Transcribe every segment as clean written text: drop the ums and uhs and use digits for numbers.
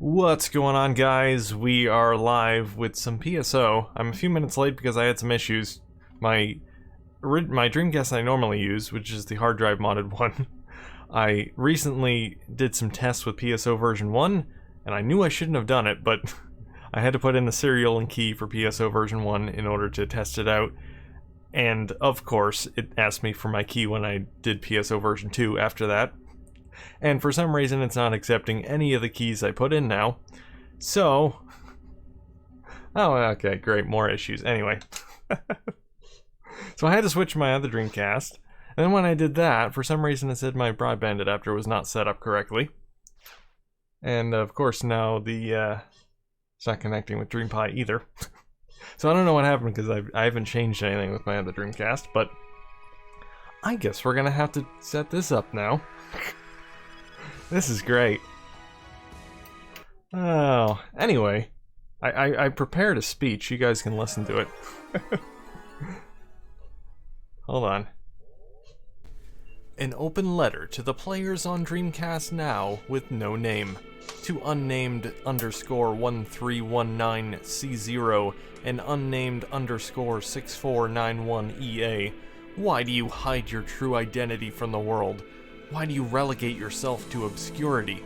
What's going on, guys? We are live with some PSO. I'm a few minutes late because I had some issues. My Dreamcast I normally use, which is the hard drive modded one, I recently did some tests with PSO version 1, and I knew I shouldn't have done it, but I had to put in the serial and key for PSO version 1 in order to test it out. And of course, it asked me for my key when I did PSO version 2 after that. And for some reason, it's not accepting any of the keys I put in now. So... oh, okay, great, more issues. Anyway. So I had to switch my other Dreamcast. And then when I did that, for some reason it said my broadband adapter was not set up correctly. And of course now it's not connecting with DreamPie either. So I don't know what happened because I haven't changed anything with my other Dreamcast, but I guess we're gonna have to set this up now. This is great. Oh, anyway, I prepared a speech. You guys can listen to it. Hold on. An open letter to the players on Dreamcast Now with no name. To unnamed _1319C0 and unnamed _6491EA. Why do you hide your true identity from the world? Why do you relegate yourself to obscurity?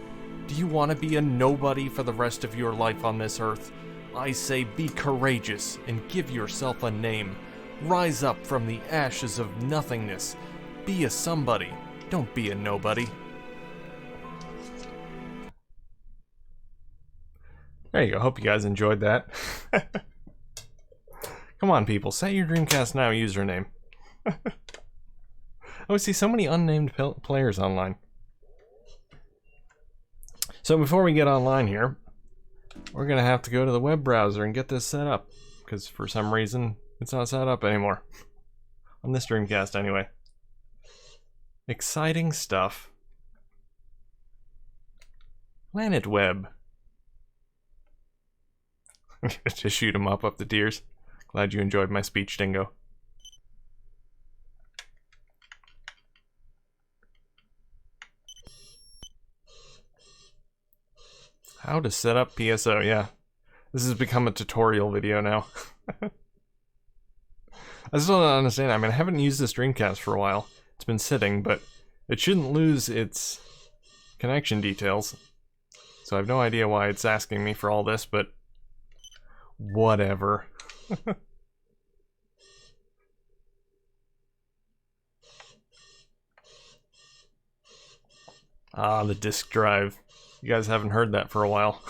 Do you want to be a nobody for the rest of your life on this earth? I say be courageous and give yourself a name. Rise up from the ashes of nothingness. Be a somebody. Don't be a nobody. There you go. Hope you guys enjoyed that. Come on, people. Set your Dreamcast Now username. Oh, I see so many unnamed players online. So before we get online here, we're gonna have to go to the web browser and get this set up, because for some reason it's not set up anymore. On this Dreamcast anyway. Exciting stuff. Planet Web. Just shoot him up the deers. Glad you enjoyed my speech, Dingo. How to set up PSO, yeah. This has become a tutorial video now. I still don't understand. I mean, I haven't used this Dreamcast for a while. It's been sitting, but it shouldn't lose its connection details. So I have no idea why it's asking me for all this, but whatever. Ah, the disk drive. You guys haven't heard that for a while.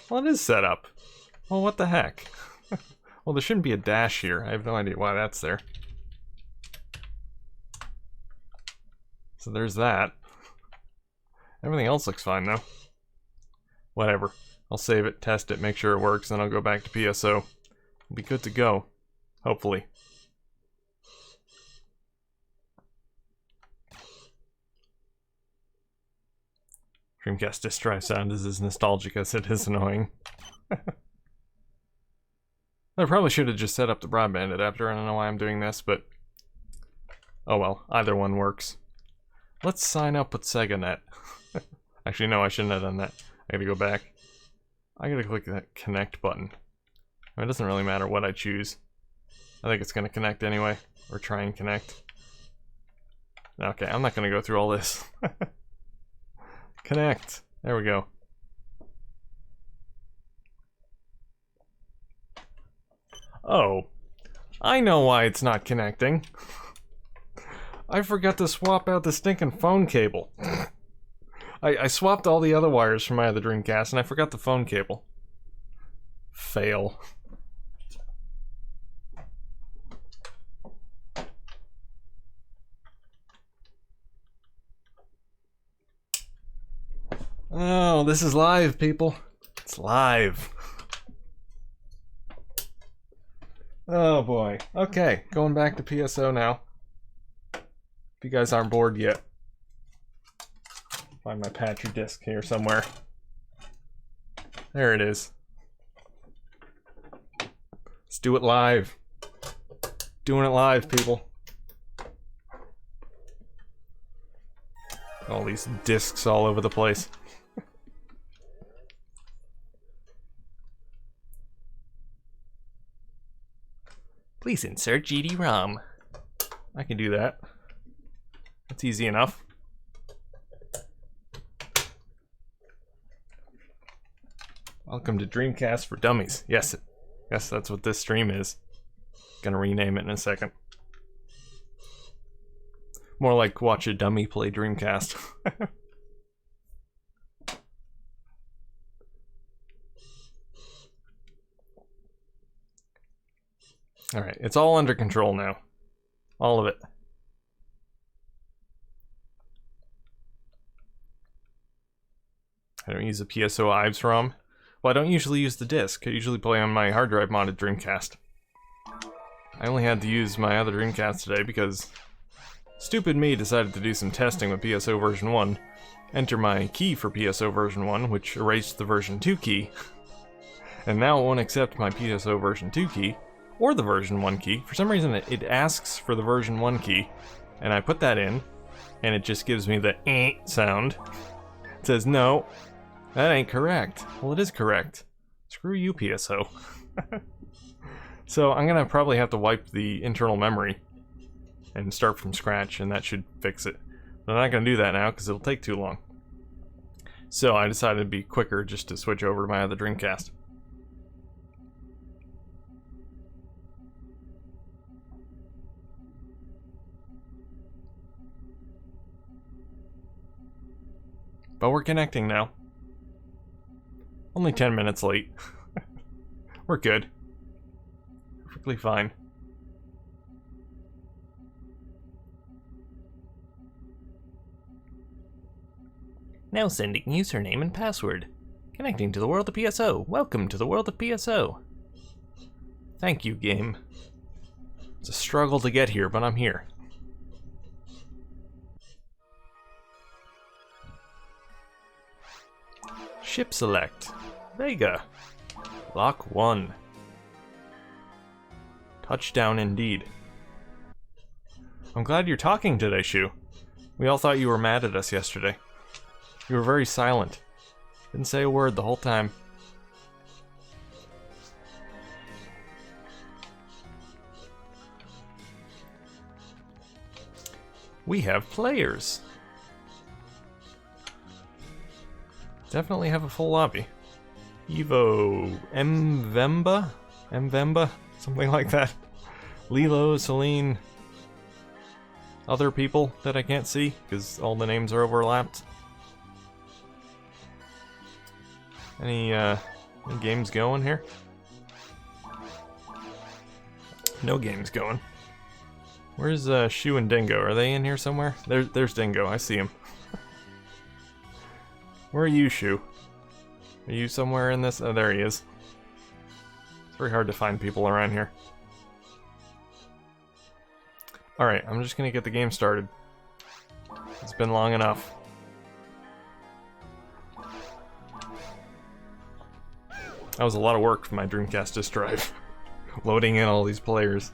Well, it is set up. Well, what the heck? Well, there shouldn't be a dash here. I have no idea why that's there. So there's that. Everything else looks fine, though. Whatever. I'll save it, test it, make sure it works, then I'll go back to PSO. We'll be good to go. Hopefully. Dreamcast disk drive sound is as nostalgic as it is annoying. I probably should have just set up the broadband adapter. I don't know why I'm doing this, but... oh well, either one works. Let's sign up with SegaNet. Actually, no, I shouldn't have done that. I gotta go back. I gotta click that connect button. It doesn't really matter what I choose. I think it's gonna connect anyway, or try and connect. Okay, I'm not gonna go through all this. Connect. There we go. Oh, I know why it's not connecting. I forgot to swap out the stinking phone cable. I swapped all the other wires from my other Dreamcast and I forgot the phone cable. Fail. Oh, this is live, people. It's live. Oh boy. Okay, going back to PSO now. If you guys aren't bored yet. Find my patchy disc here somewhere. There it is. Let's do it live. Doing it live, people. All these discs all over the place. Please insert GD-ROM. I can do that. That's easy enough. Welcome to Dreamcast for Dummies. Yes, that's what this stream is. Gonna rename it in a second. More like watch a dummy play Dreamcast. Alright, it's all under control now. All of it. I don't use a PSO IVES ROM. Well, I don't usually use the disc. I usually play on my hard drive modded Dreamcast. I only had to use my other Dreamcast today because stupid me decided to do some testing with PSO version 1, enter my key for PSO version 1, which erased the version 2 key, and now it won't accept my PSO version 2 key, or the version 1 key. For some reason it asks for the version 1 key, and I put that in, and it just gives me the sound. It says, no, that ain't correct. Well, it is correct. Screw you, PSO. So I'm gonna probably have to wipe the internal memory and start from scratch, and that should fix it. But I'm not gonna do that now because it'll take too long. So I decided it'd be quicker just to switch over to my other Dreamcast. But we're connecting now. Only 10 minutes late. We're good. Perfectly fine. Now sending username and password. Connecting to the world of PSO. Welcome to the world of PSO. Thank you, game. It's a struggle to get here, but I'm here. Ship select. Vega. Lock 1. Touchdown indeed. I'm glad you're talking today, Shu. We all thought you were mad at us yesterday. You were very silent. Didn't say a word the whole time. We have players. Definitely have a full lobby. Evo Mvemba? Mvemba? Something like that. Lilo, Celine. Other people that I can't see because all the names are overlapped. Any games going here? No games going. Where's Shu and Dingo? Are they in here somewhere? There's Dingo. I see him. Where are you, Shu? Are you somewhere in this? Oh, there he is. It's very hard to find people around here. Alright, I'm just gonna get the game started. It's been long enough. That was a lot of work for my Dreamcast disk drive. Loading in all these players.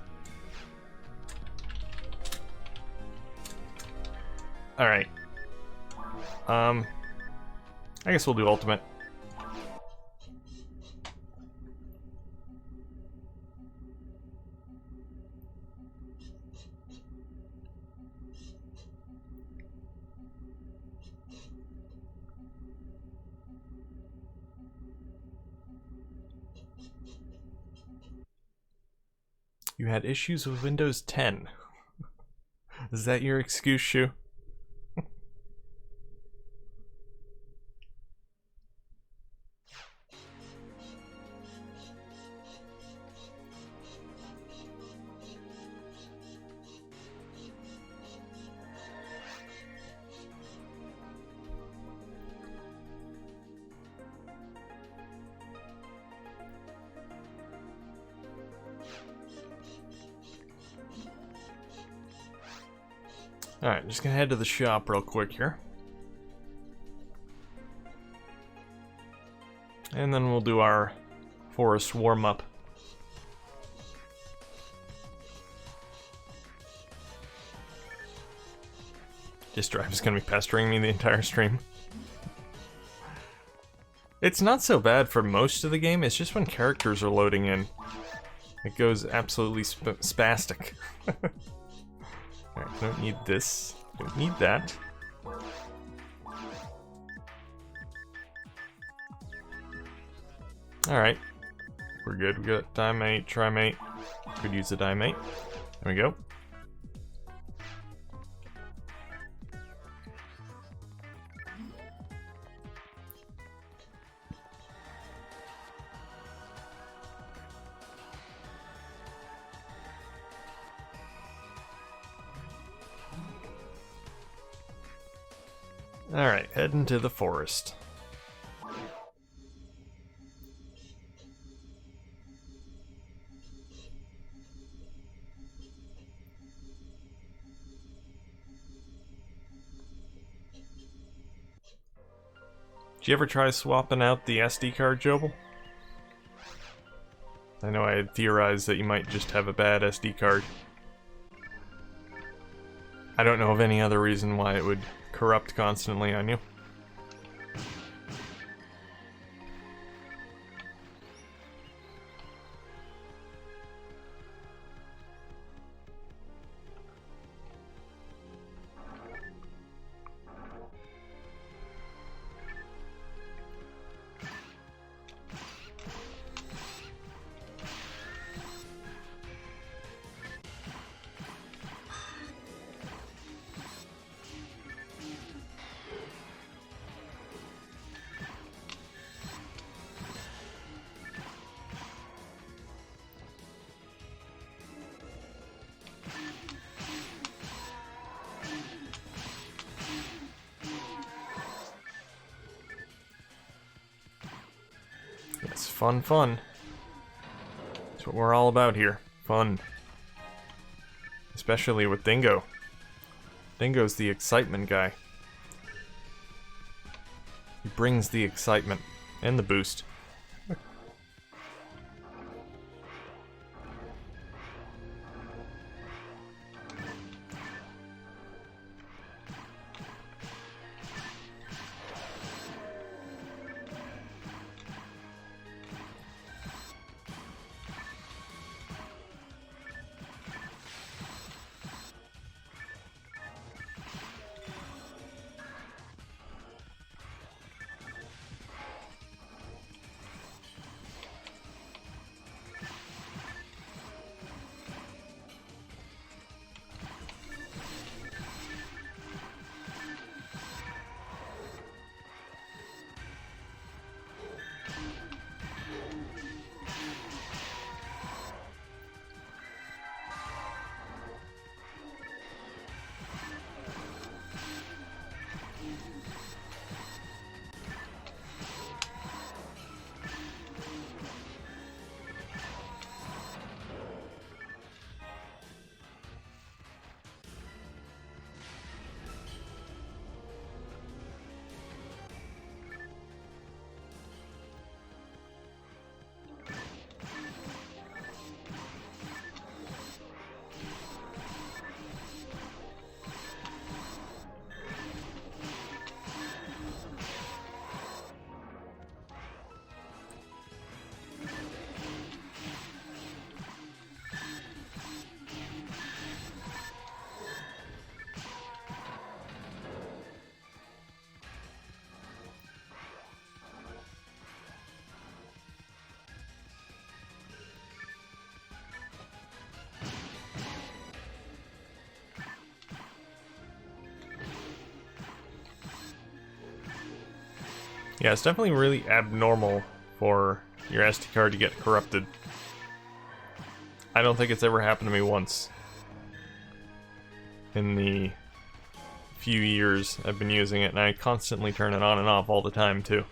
Alright. I guess we'll do Ultimate. You had issues with Windows 10. Is that your excuse, Shu? Alright, just gonna head to the shop real quick here. And then we'll do our forest warm-up. This drive's gonna be pestering me the entire stream. It's not so bad for most of the game, it's just when characters are loading in. It goes absolutely spastic. Alright, don't need this. Don't need that. Alright. We're good. We got Diamate, Trimate. Could use the Diamate. There we go. Alright, heading to the forest. Did you ever try swapping out the SD card, Jobel? I know I had theorized that you might just have a bad SD card. I don't know of any other reason why it would corrupt constantly on you. It's fun, fun. That's what we're all about here. Fun. Especially with Dingo. Dingo's the excitement guy. He brings the excitement and the boost. Yeah, it's definitely really abnormal for your SD card to get corrupted. I don't think it's ever happened to me once in the few years I've been using it, and I constantly turn it on and off all the time too.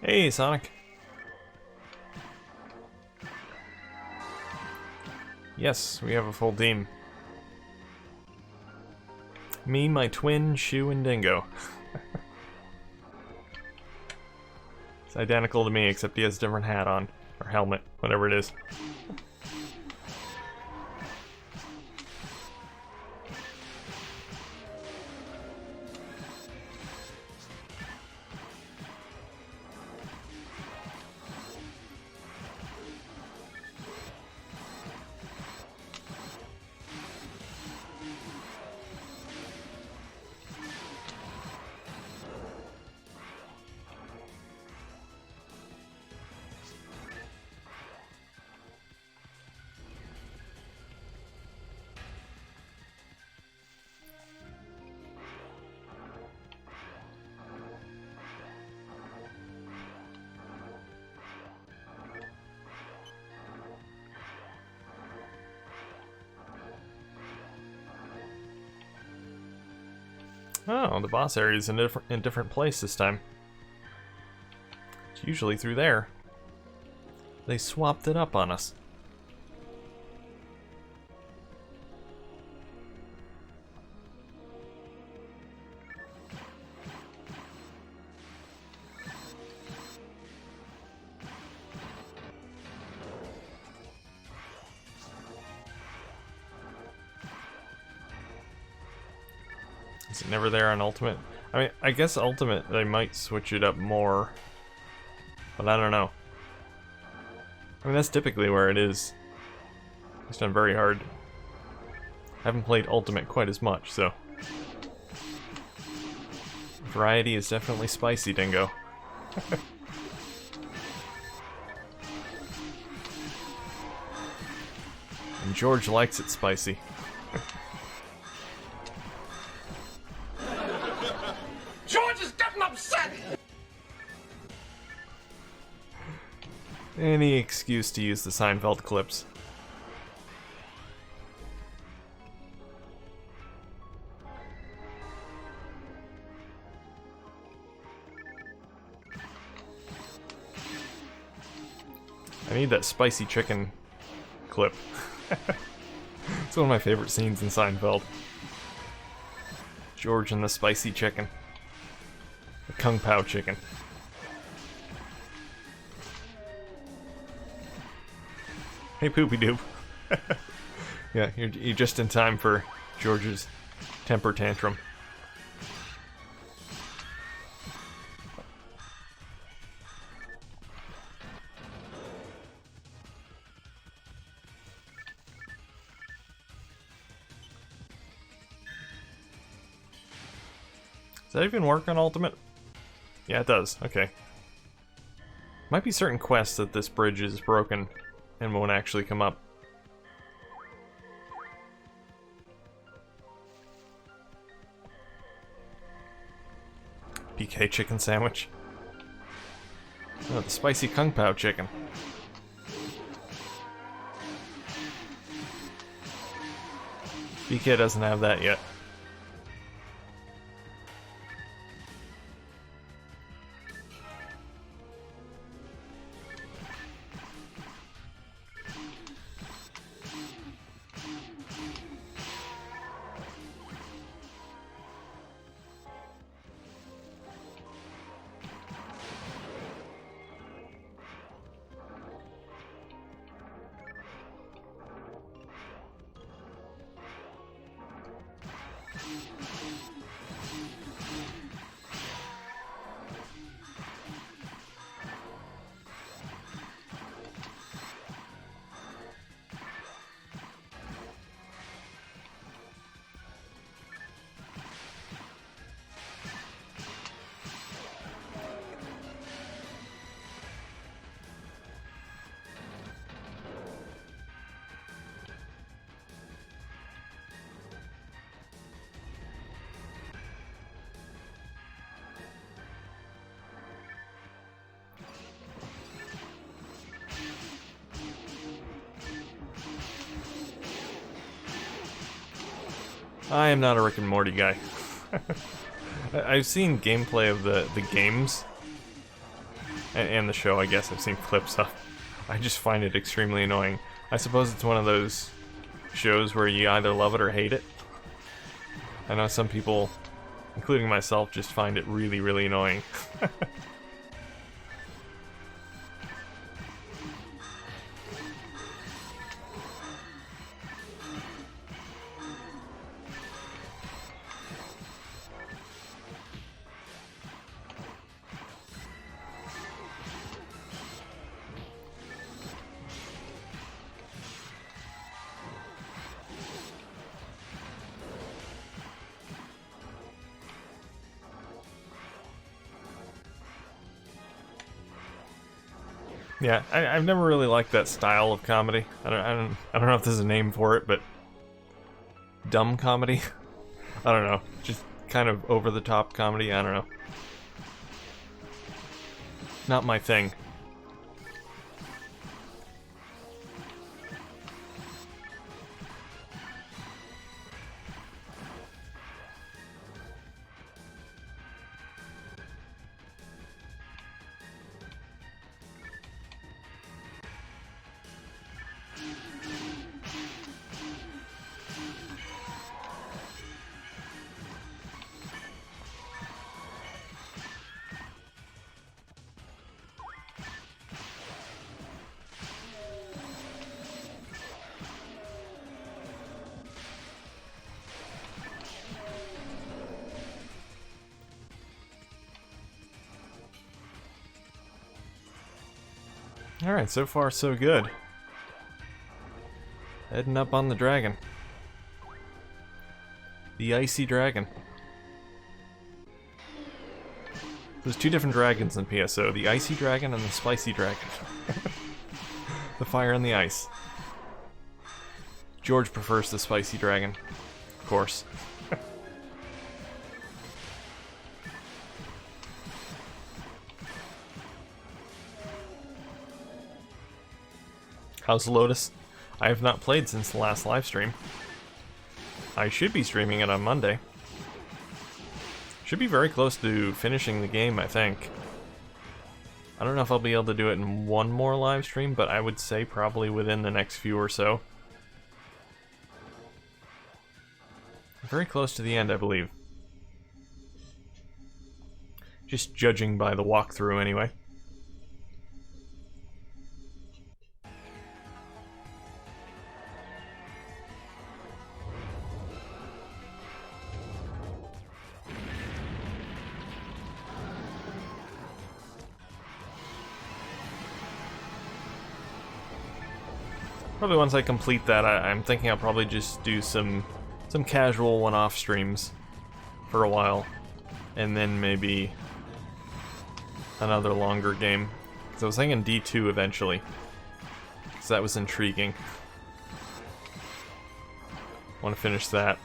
Hey, Sonic. Yes, we have a full team. Me, my twin, Shu, and Dingo. It's identical to me, except he has a different hat on. Or helmet, whatever it is. Oh, the boss area is in a different place this time. It's usually through there. They swapped it up on us. Is it never there on Ultimate? I mean, I guess Ultimate, they might switch it up more. But I don't know. I mean, that's typically where it is. It's done very hard. I haven't played Ultimate quite as much, so... Variety is definitely spicy, Dingo. And George likes it spicy. George is getting upset! Any excuse to use the Seinfeld clips. I need that spicy chicken clip. It's one of my favorite scenes in Seinfeld. George and the spicy chicken. The Kung Pao chicken. Hey, Poopy Doop. Yeah, you're just in time for George's temper tantrum. Does that even work on Ultimate? Yeah, it does. Okay. Might be certain quests that this bridge is broken and won't actually come up. PK chicken sandwich. Oh, the spicy Kung Pao chicken. PK doesn't have that yet. I am not a Rick and Morty guy. I've seen gameplay of the games, and the show, I guess I've seen clips of. I just find it extremely annoying. I suppose it's one of those shows where you either love it or hate it. I know some people, including myself, just find it really, really annoying. Yeah, I've never really liked that style of comedy. I don't know if there's a name for it, but dumb comedy. I don't know, just kind of over the top comedy. I don't know. Not my thing. Alright, so far so good. Heading up on the dragon. The icy dragon. There's two different dragons in PSO, the icy dragon and the spicy dragon. The fire and the ice. George prefers the spicy dragon, of course. How's Lotus? I have not played since the last live stream. I should be streaming it on Monday. Should be very close to finishing the game, I think. I don't know if I'll be able to do it in one more live stream, but I would say probably within the next few or so. Very close to the end, I believe. Just judging by the walkthrough, anyway. Probably once I complete that, I'm thinking I'll probably just do some casual one-off streams for a while, and then maybe another longer game. Because I was thinking D2 eventually, because that was intriguing. Want to finish that.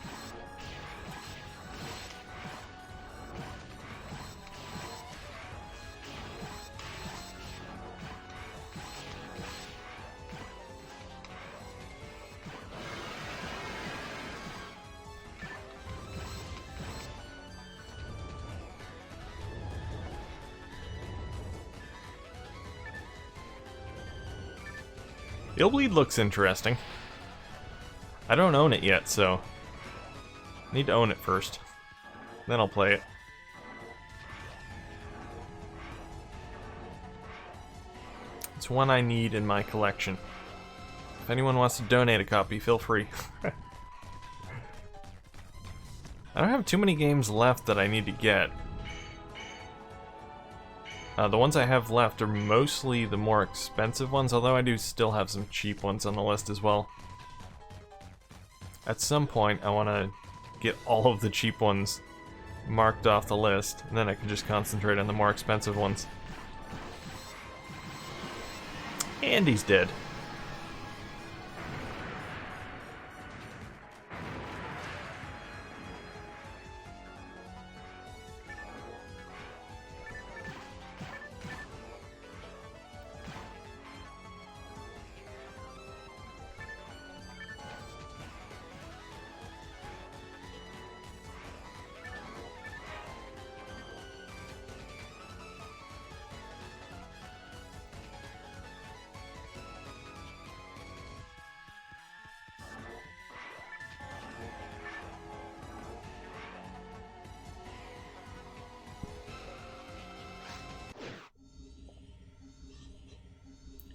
Illbleed looks interesting. I don't own it yet, so I need to own it first. Then I'll play it. It's one I need in my collection. If anyone wants to donate a copy, feel free. I don't have too many games left that I need to get. The ones I have left are mostly the more expensive ones, although I do still have some cheap ones on the list as well. At some point, I want to get all of the cheap ones marked off the list, and then I can just concentrate on the more expensive ones. And he's dead.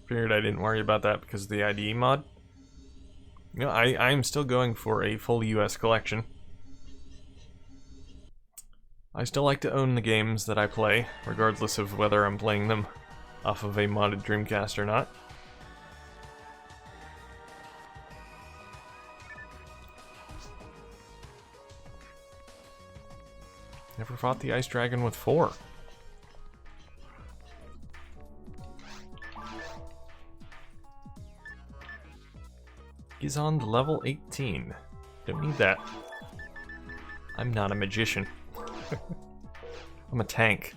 Figured I didn't worry about that because of the IDE mod. You know, I'm still going for a full US collection. I still like to own the games that I play, regardless of whether I'm playing them off of a modded Dreamcast or not. Never fought the Ice Dragon with 4. He's on level 18. Don't need that. I'm not a magician. I'm a tank.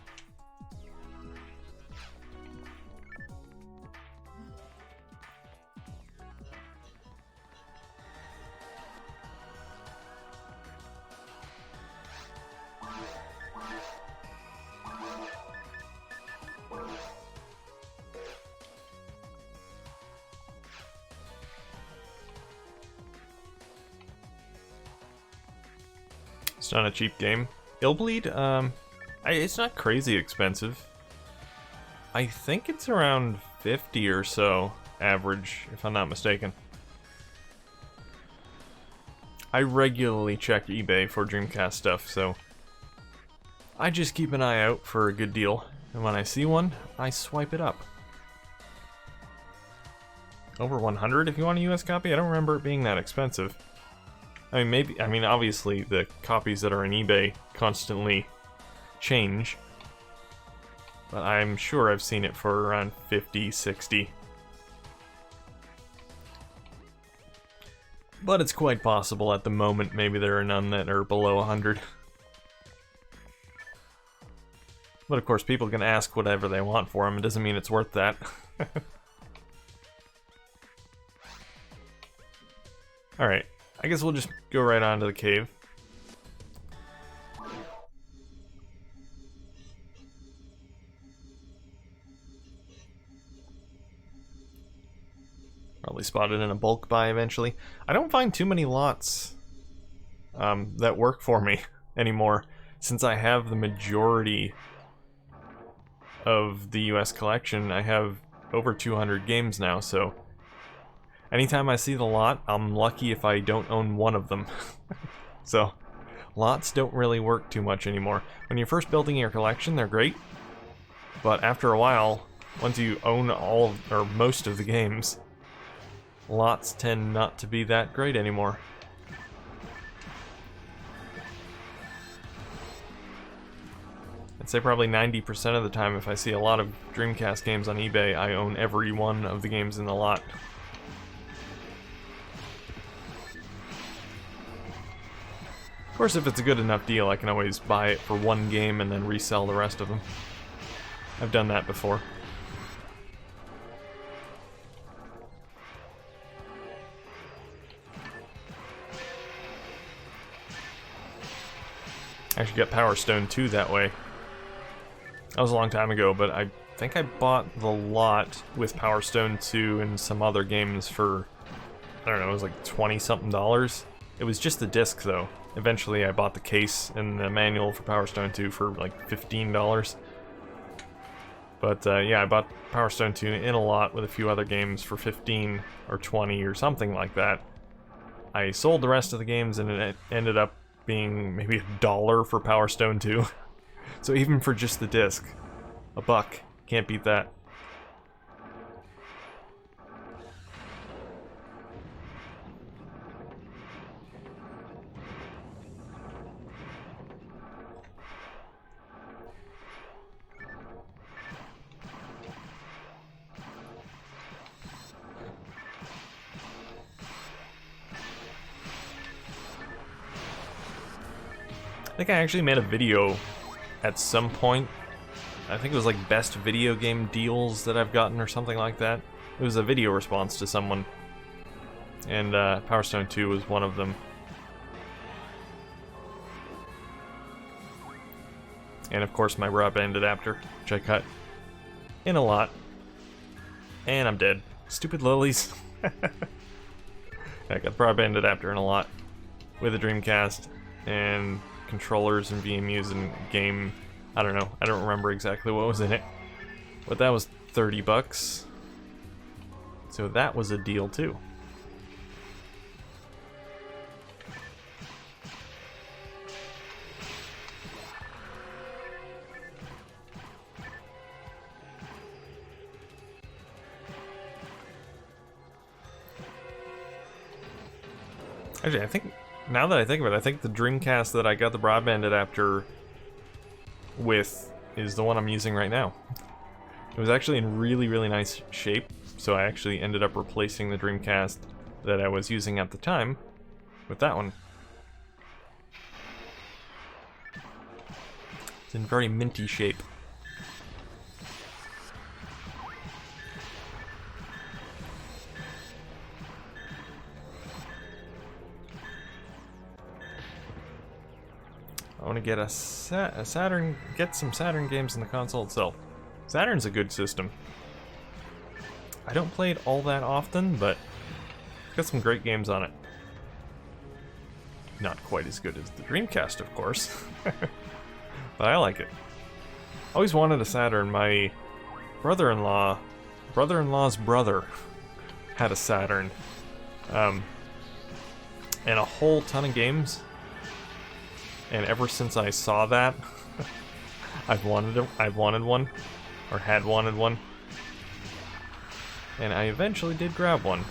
It's not a cheap game. Illbleed, it's not crazy expensive. I think it's around 50 or so average, if I'm not mistaken. I regularly check eBay for Dreamcast stuff, so I just keep an eye out for a good deal, and when I see one, I swipe it up. Over 100 if you want a US copy? I don't remember it being that expensive. I mean, obviously the copies that are in eBay constantly change, but I'm sure I've seen it for around 50, 60. But it's quite possible at the moment maybe there are none that are below 100. But of course people can ask whatever they want for them, it doesn't mean it's worth that. Alright. I guess we'll just go right on to the cave. Probably spot it in a bulk buy eventually. I don't find too many lots that work for me anymore, since I have the majority of the US collection. I have over 200 games now, so anytime I see the lot, I'm lucky if I don't own one of them. So, lots don't really work too much anymore. When you're first building your collection, they're great. But after a while, once you own all or most of the games, lots tend not to be that great anymore. I'd say probably 90% of the time if I see a lot of Dreamcast games on eBay, I own every one of the games in the lot. Of course, if it's a good enough deal, I can always buy it for one game and then resell the rest of them. I've done that before. I actually got Power Stone 2 that way. That was a long time ago, but I think I bought the lot with Power Stone 2 and some other games for, I don't know, it was like $20-something. It was just the disc, though. Eventually, I bought the case and the manual for Power Stone 2 for like $15. But yeah, I bought Power Stone 2 in a lot with a few other games for 15 or 20 or something like that. I sold the rest of the games and it ended up being maybe $1 for Power Stone 2. So even for just the disc, $1. Can't beat that. I think I actually made a video at some point. I think it was like best video game deals that I've gotten or something like that. It was a video response to someone. And Power Stone 2 was one of them. And of course my raw band adapter, which I cut in a lot. And I'm dead. Stupid lilies. I got the broadband adapter in a lot with a Dreamcast and controllers and VMUs and game. I don't know. I don't remember exactly what was in it. But that was $30. So that was a deal too. Actually, I think, now that I think of it, I think the Dreamcast that I got the broadband adapter with is the one I'm using right now. It was actually in really, really nice shape, so I actually ended up replacing the Dreamcast that I was using at the time with that one. It's in very minty shape. I want to get a Saturn, get some Saturn games in the console itself. Saturn's a good system. I don't play it all that often, but it's got some great games on it. Not quite as good as the Dreamcast, of course. But I like it. Always wanted a Saturn. My brother-in-law's brother had a Saturn. And a whole ton of games. And ever since I saw that, I've wanted one, or had wanted one, and I eventually did grab one.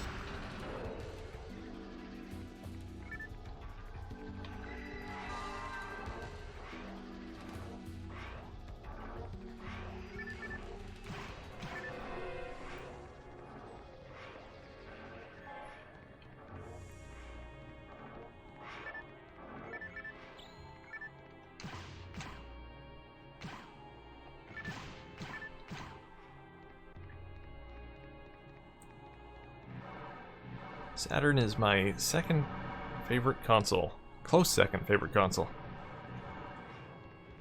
Saturn is my second favorite console. Close second favorite console.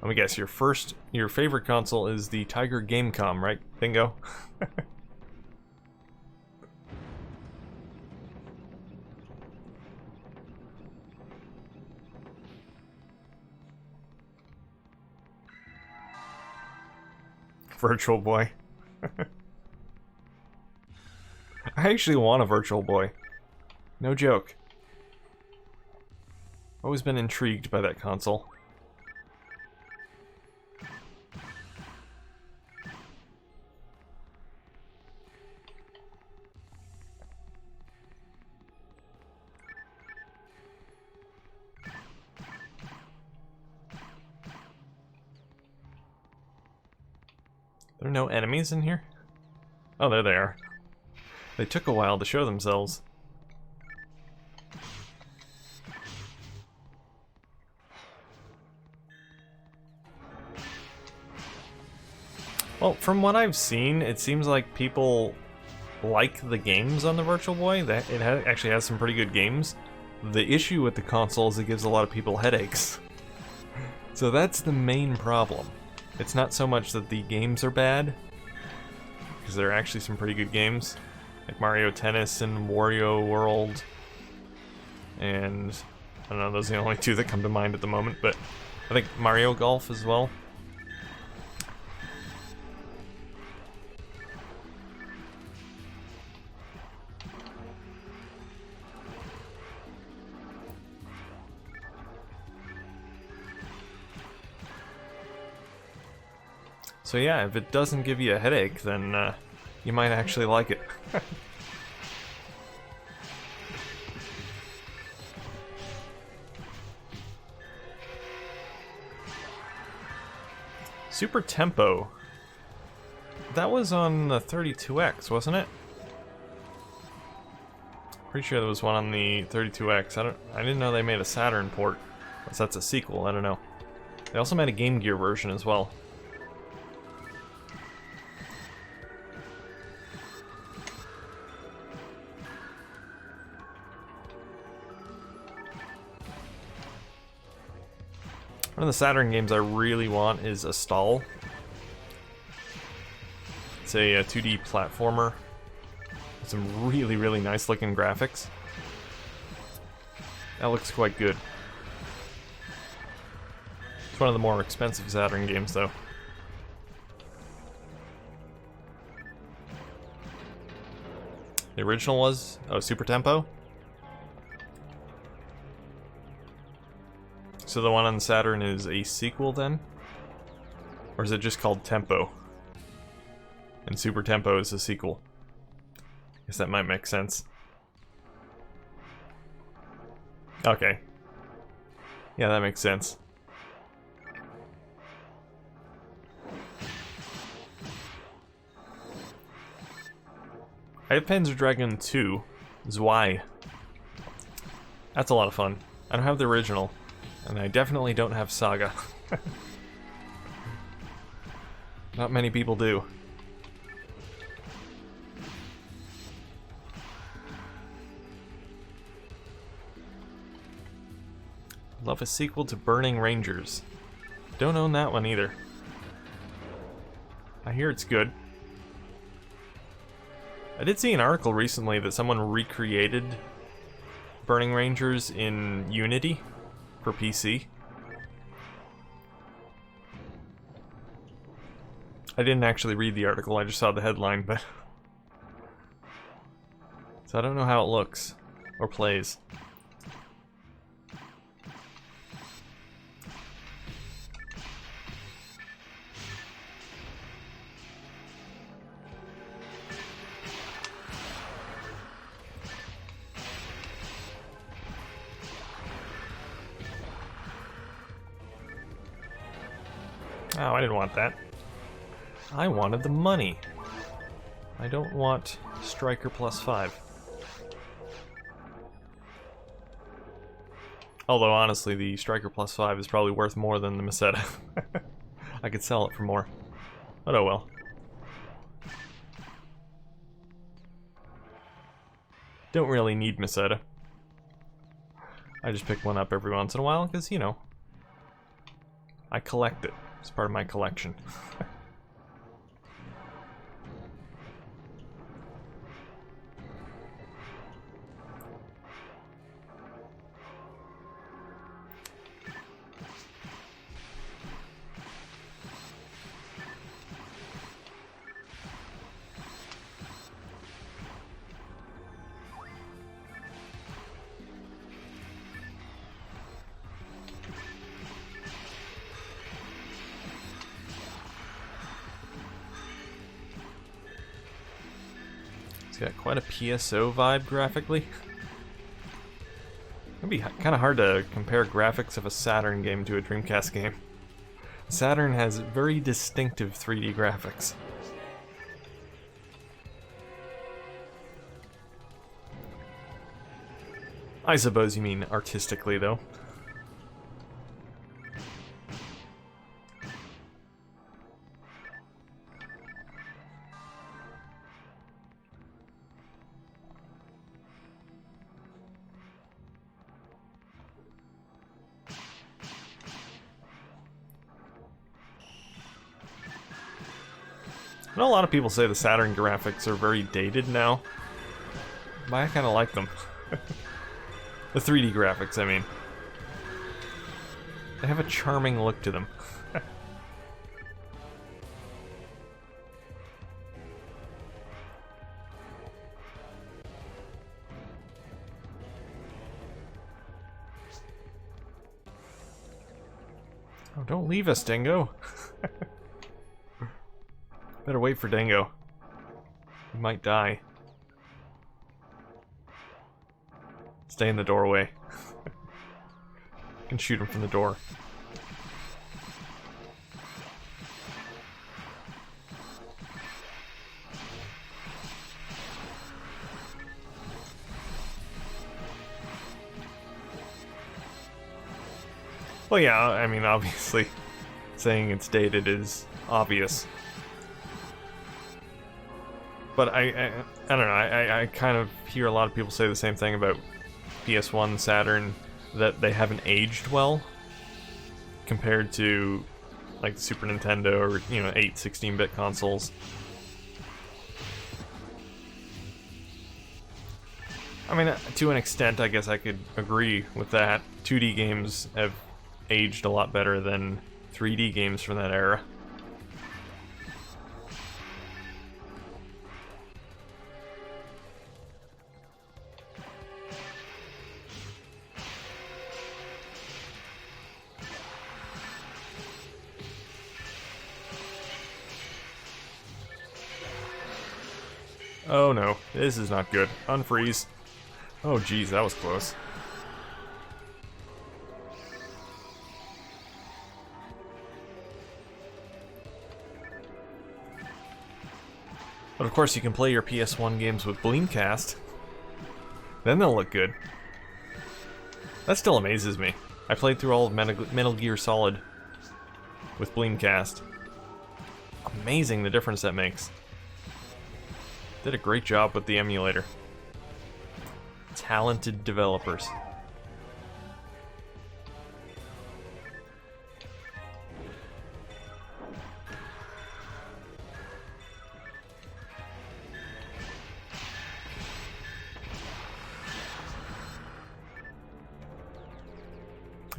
Let me guess, your favorite console is the Tiger Gamecom, right? Bingo. Virtual Boy. I actually want a Virtual Boy. No joke. Always been intrigued by that console. There are no enemies in here? Oh, there they are. They took a while to show themselves. Well, from what I've seen, it seems like people like the games on the Virtual Boy. That it actually has some pretty good games. The issue with the console is it gives a lot of people headaches. So that's the main problem. It's not so much that the games are bad, because there are actually some pretty good games, like Mario Tennis and Wario World, and I don't know, those are the only two that come to mind at the moment, but I think Mario Golf as well. So yeah, if it doesn't give you a headache, then you might actually like it. Super Tempo. That was on the 32X, wasn't it? Pretty sure there was one on the 32X. I didn't know they made a Saturn port. Unless that's a sequel, I don't know. They also made a Game Gear version as well. One of the Saturn games I really want is Astal. It's a 2D platformer with some really, really nice looking graphics. That looks quite good. It's one of the more expensive Saturn games, though. The original was? Oh, Super Tempo? So the one on Saturn is a sequel then? Or is it just called Tempo? And Super Tempo is a sequel. Guess that might make sense. Okay. Yeah, that makes sense. I have Panzer Dragoon 2, Zwei. That's a lot of fun. I don't have the original, and I definitely don't have Saga. Not many people do. Love a sequel to Burning Rangers. Don't own that one either. I hear it's good. I did see an article recently that someone recreated Burning Rangers in Unity for PC. I didn't actually read the article, I just saw the headline, but... So I don't know how it looks, or plays. Oh, I didn't want that. I wanted the money. I don't want Striker +5. Although, honestly, the Striker +5 is probably worth more than the Meseta. I could sell it for more. But oh well. Don't really need Meseta. I just pick one up every once in a while, because, you know, I collect it. It's part of my collection. It's got quite a PSO vibe graphically. It'd be kind of hard to compare graphics of a Saturn game to a Dreamcast game. Saturn has very distinctive 3D graphics. I suppose you mean artistically, though. I know a lot of people say the Saturn graphics are very dated now, but I kind of like them. The 3D graphics, I mean. They have a charming look to them. Oh, don't leave us, Dingo. Better wait for Dingo. He might die. Stay in the doorway. Can shoot him from the door. Well, yeah, I mean, obviously, saying it's dated is obvious. But I don't know, I kind of hear a lot of people say the same thing about PS1, Saturn, that they haven't aged well compared to, like, the Super Nintendo or, you know, 8, 16-bit consoles. I mean, to an extent, I guess I could agree with that. 2D games have aged a lot better than 3D games from that era. Oh no, this is not good. Unfreeze. Oh geez, that was close. But of course you can play your PS1 games with Dreamcast. Then they'll look good. That still amazes me. I played through all of Metal Gear Solid with Dreamcast. Amazing the difference that makes. Did a great job with the emulator. Talented developers.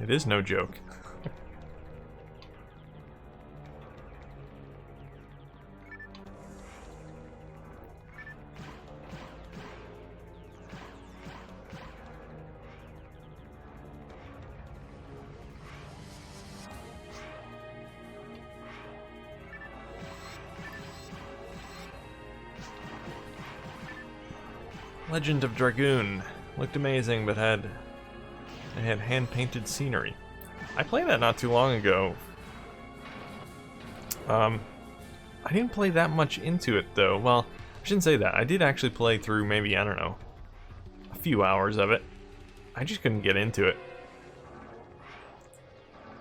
It is no joke. Legend of Dragoon looked amazing, but it had hand-painted scenery. I played that not too long ago. I didn't play that much into it though. Well, I shouldn't say that. I did actually play through maybe, I don't know, a few hours of it. I just couldn't get into it.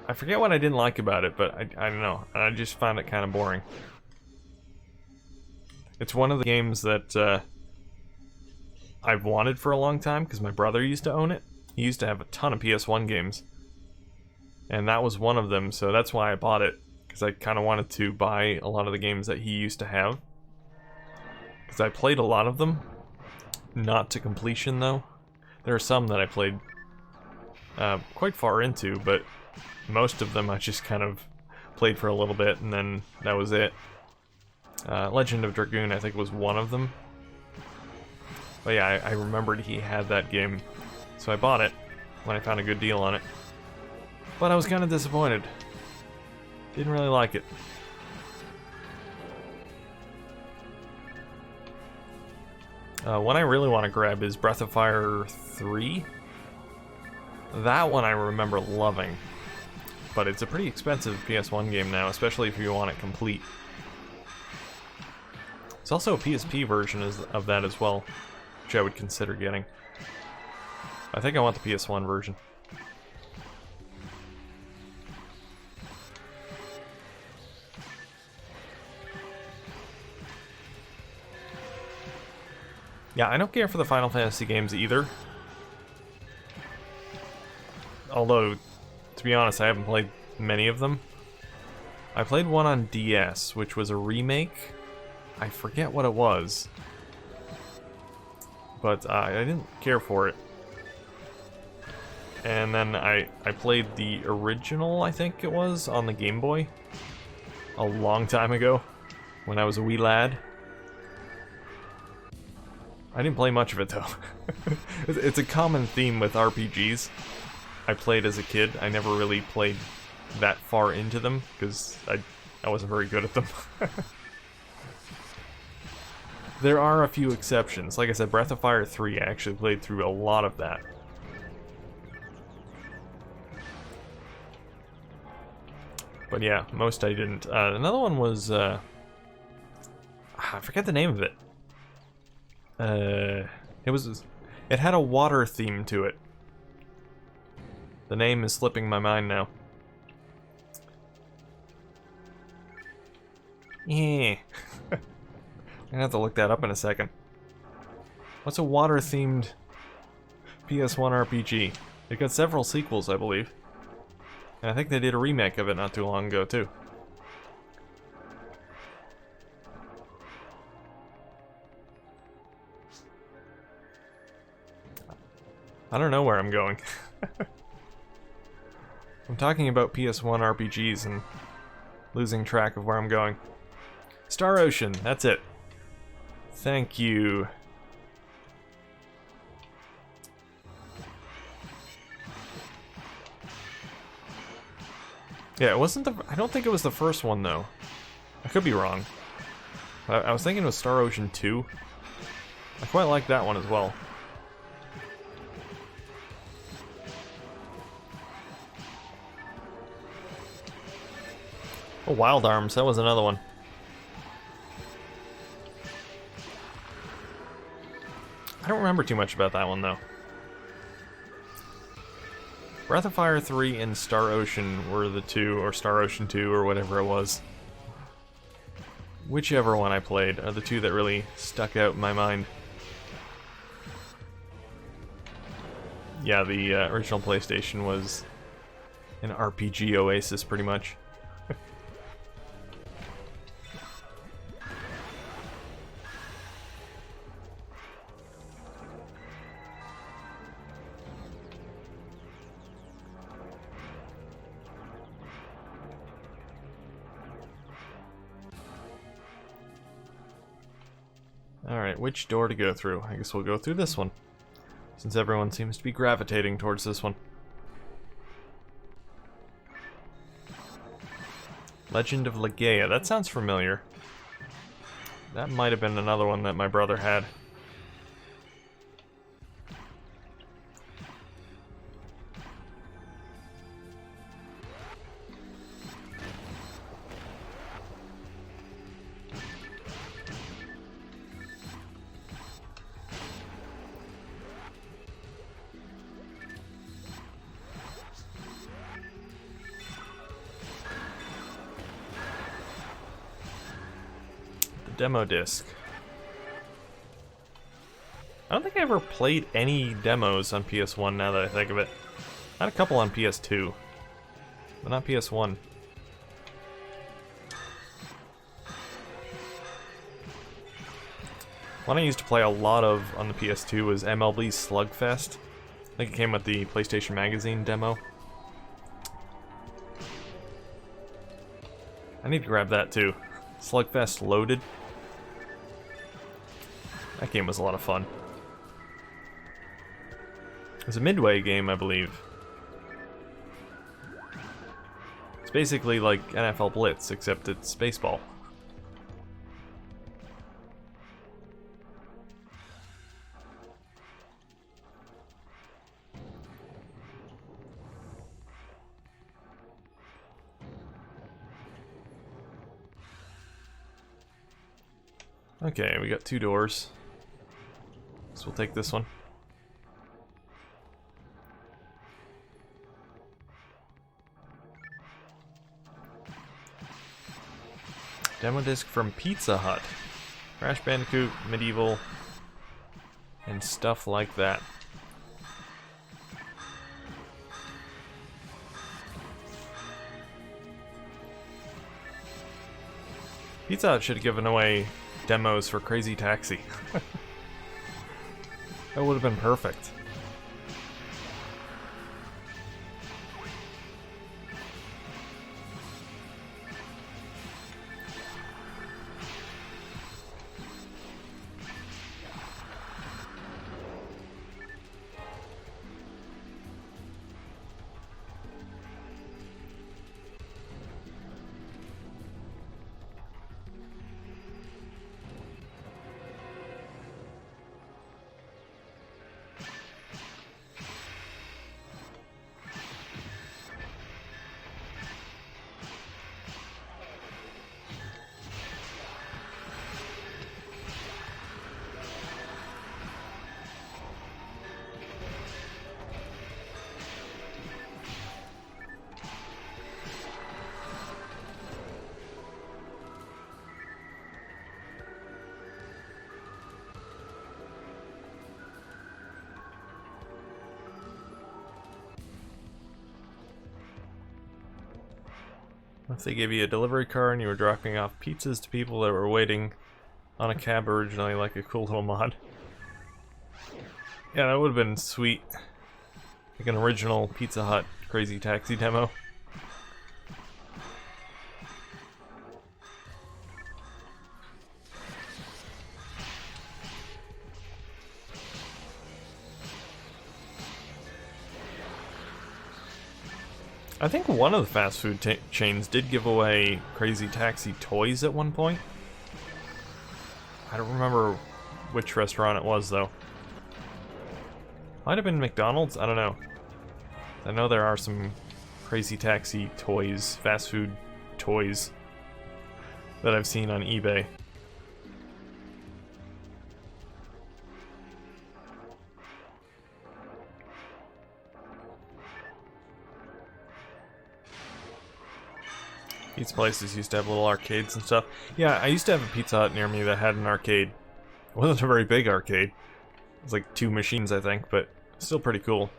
I forget what I didn't like about it, but I don't know. I just found it kind of boring. It's one of the games that I've wanted for a long time because my brother used to own it. He used to have a ton of PS1 games. And that was one of them, so that's why I bought it. Because I kind of wanted to buy a lot of the games that he used to have. Because I played a lot of them. Not to completion, though. There are some that I played quite far into, but most of them I just kind of played for a little bit, and then that was it. Legend of Dragoon, I think, was one of them. But yeah, I remembered he had that game, so I bought it when I found a good deal on it. But I was kind of disappointed. Didn't really like it. One I really want to grab is Breath of Fire 3. That one I remember loving. But it's a pretty expensive PS1 game now, especially if you want it complete. There's also a PSP version of that as well, which I would consider getting. I think I want the PS1 version. Yeah, I don't care for the Final Fantasy games either. Although, to be honest, I haven't played many of them. I played one on DS, which was a remake. I forget what it was. But I didn't care for it. And then I played the original, I think it was, on the Game Boy. A long time ago, when I was a wee lad. I didn't play much of it though. It's a common theme with RPGs. I played as a kid. I never really played that far into them because I wasn't very good at them. There are a few exceptions. Like I said, Breath of Fire 3, I actually played through a lot of that. But yeah, most I didn't. Another one was, I forget the name of it. It had a water theme to it. The name is slipping my mind now. Yeah. I'm gonna have to look that up in a second. What's a water-themed PS1 RPG? It got several sequels, I believe. And I think they did a remake of it not too long ago, too. I don't know where I'm going. I'm talking about PS1 RPGs and losing track of where I'm going. Star Ocean, that's it. Thank you. Yeah, it wasn't I don't think it was the first one, though. I could be wrong. I was thinking it was Star Ocean 2. I quite like that one as well. Oh, Wild Arms, that was another one. I don't remember too much about that one, though. Breath of Fire 3 and Star Ocean were the two, or Star Ocean 2, or whatever it was. Whichever one I played are the two that really stuck out in my mind. Yeah, the original PlayStation was an RPG oasis, pretty much. Alright, which door to go through? I guess we'll go through this one, since everyone seems to be gravitating towards this one. Legend of Legaia, that sounds familiar. That might have been another one that my brother had. Demo disc. I don't think I ever played any demos on PS1 now that I think of it. I had a couple on PS2, but not PS1. One I used to play a lot of on the PS2 was MLB Slugfest. I think it came with the PlayStation Magazine demo. I need to grab that too. Slugfest Loaded. That game was a lot of fun. It was a Midway game, I believe. It's basically like NFL Blitz, except it's baseball. Okay, we got two doors. So we'll take this one. Demo disc from Pizza Hut. Crash Bandicoot, Medieval, and stuff like that. Pizza Hut should have given away demos for Crazy Taxi. That would have been perfect. If they gave you a delivery car and you were dropping off pizzas to people that were waiting on a cab originally, like a cool little mod. Yeah, that would have been sweet. Like an original Pizza Hut Crazy Taxi demo. I think one of the fast food chains did give away Crazy Taxi toys at one point. I don't remember which restaurant it was, though. Might have been McDonald's? I don't know. I know there are some crazy taxi toys, fast food toys, that I've seen on eBay. Pizza places used to have little arcades and stuff. Yeah, I used to have a Pizza Hut near me that had an arcade. It wasn't a very big arcade. It was like 2 machines, I think, but still pretty cool.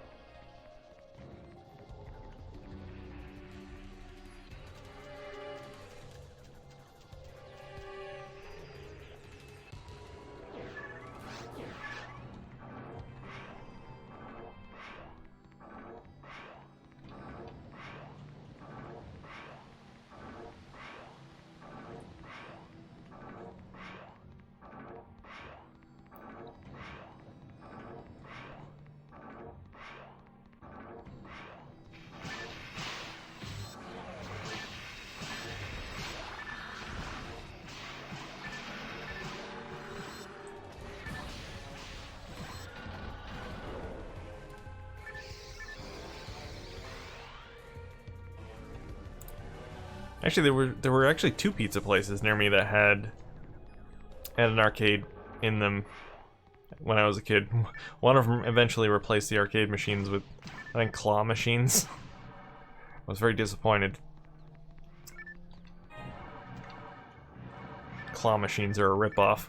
Actually, there were actually 2 pizza places near me that had an arcade in them when I was a kid. One of them eventually replaced the arcade machines with, I think, claw machines. I was very disappointed. Claw machines are a ripoff.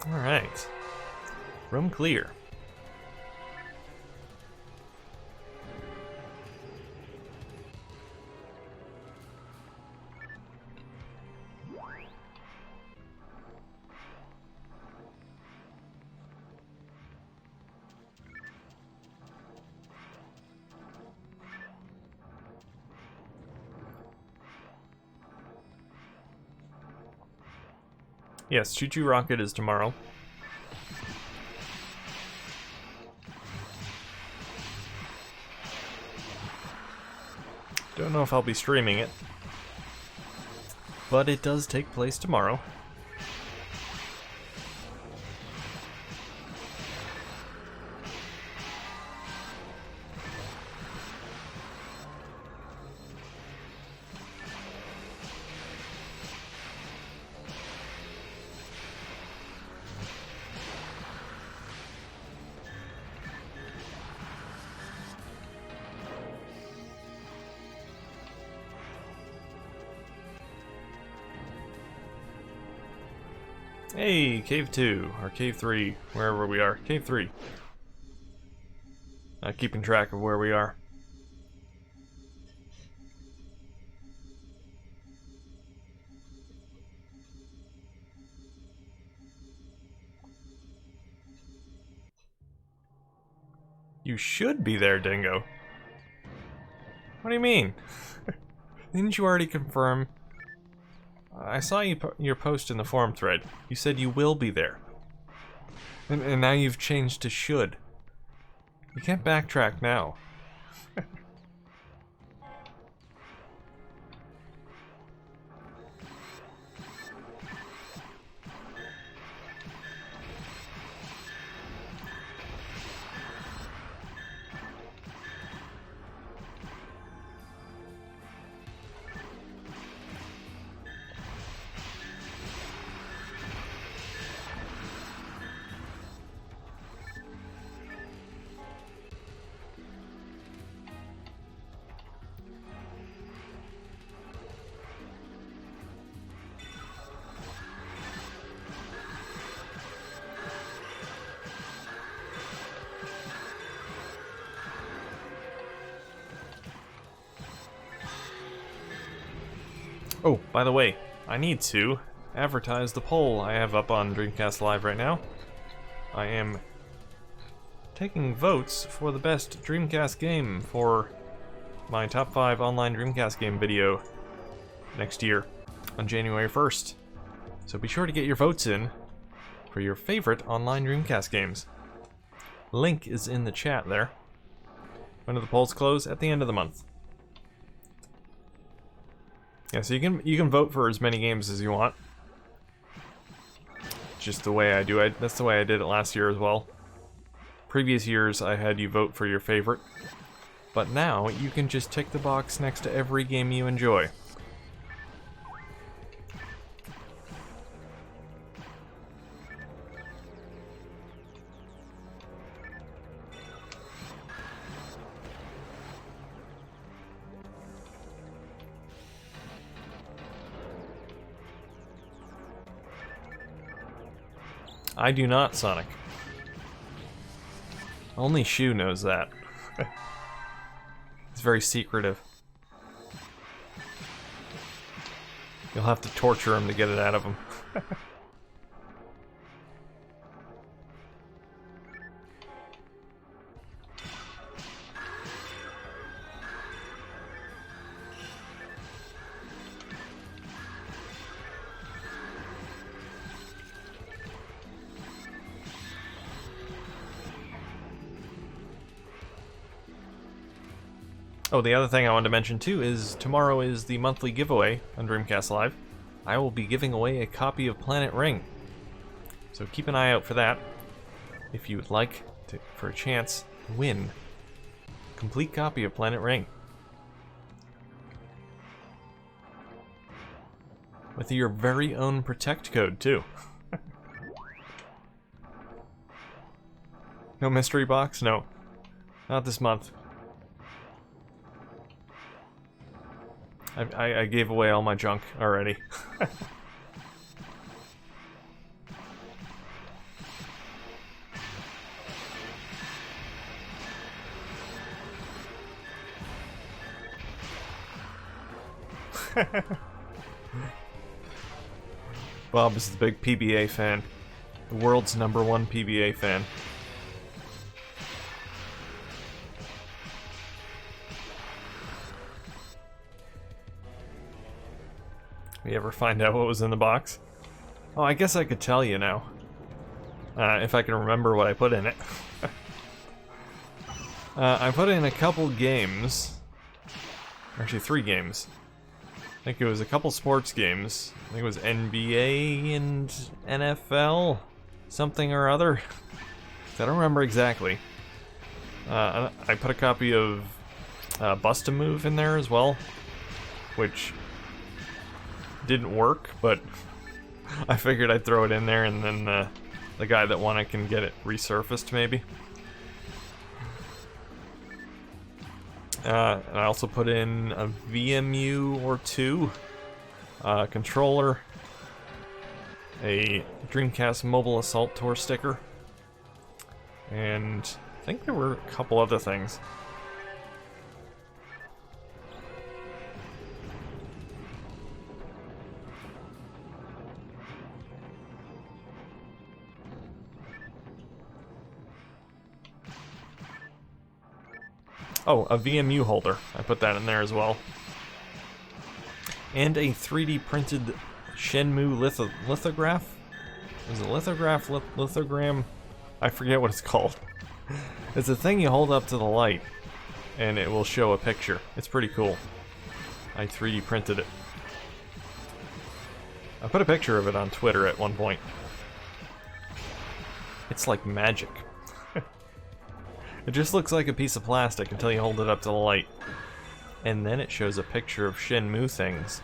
Alright. Room clear. Yes, Choo Choo Rocket is tomorrow. Don't know if I'll be streaming it, but it does take place tomorrow. Hey, Cave 2, or Cave 3, wherever we are. Cave 3. Not keeping track of where we are. You should be there, Dingo. What do you mean? Didn't you already confirm? I saw your post in the forum thread. You said you will be there. And now you've changed to should. You can't backtrack now. Oh, by the way, I need to advertise the poll I have up on Dreamcast Live right now. I am taking votes for the best Dreamcast game for my top 5 online Dreamcast game video next year on January 1st. So be sure to get your votes in for your favorite online Dreamcast games. Link is in the chat there. When do the polls close? At the end of the month. Yeah, so you can vote for as many games as you want. Just the way I do it. That's the way I did it last year as well. Previous years I had you vote for your favorite. But now you can just tick the box next to every game you enjoy. I do not, Sonic. Only Shu knows that. It's very secretive. You'll have to torture him to get it out of him. Oh, the other thing I wanted to mention too is tomorrow is the monthly giveaway on Dreamcast Live. I will be giving away a copy of Planet Ring. So keep an eye out for that. If you would like to, for a chance to win a complete copy of Planet Ring. With your very own Protect code too. No mystery box? No. Not this month. I gave away all my junk already. Bob is the big PBA fan. The world's #1 PBA fan. We ever find out what was in the box? Oh, I guess I could tell you now. If I can remember what I put in it. I put in a couple games. Actually, 3 games. I think it was a couple sports games. I think it was NBA and NFL. Something or other. I don't remember exactly. I put a copy of Bust-A-Move in there as well. Which didn't work, but I figured I'd throw it in there, and then the guy that won it can get it resurfaced, maybe. And I also put in a VMU or 2, controller, a Dreamcast Mobile Assault Tour sticker, and I think there were a couple other things. Oh, a VMU holder. I put that in there as well. And a 3D printed Shenmue lithograph? Is it lithograph? Lithogram? I forget what it's called. It's a thing you hold up to the light, and it will show a picture. It's pretty cool. I 3D printed it. I put a picture of it on Twitter at one point. It's like magic. It just looks like a piece of plastic until you hold it up to the light. And then it shows a picture of Shenmue things.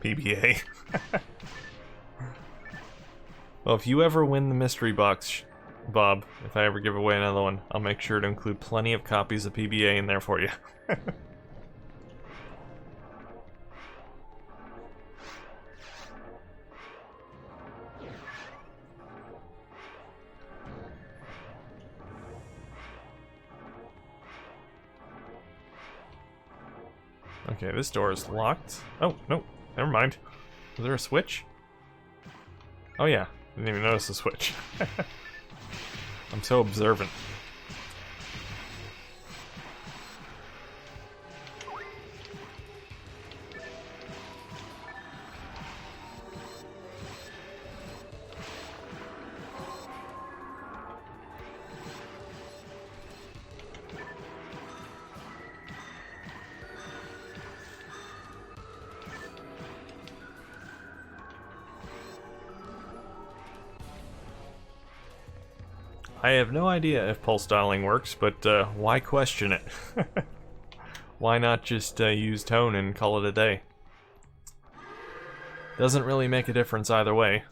PBA. Well, if you ever win the mystery box, Bob, if I ever give away another one, I'll make sure to include plenty of copies of PBA in there for you. Okay, this door is locked. Oh, no, never mind. Was there a switch? Oh yeah, didn't even notice the switch. I'm so observant. I have no idea if pulse dialing works, but why question it? Why not just use tone and call it a day? Doesn't really make a difference either way.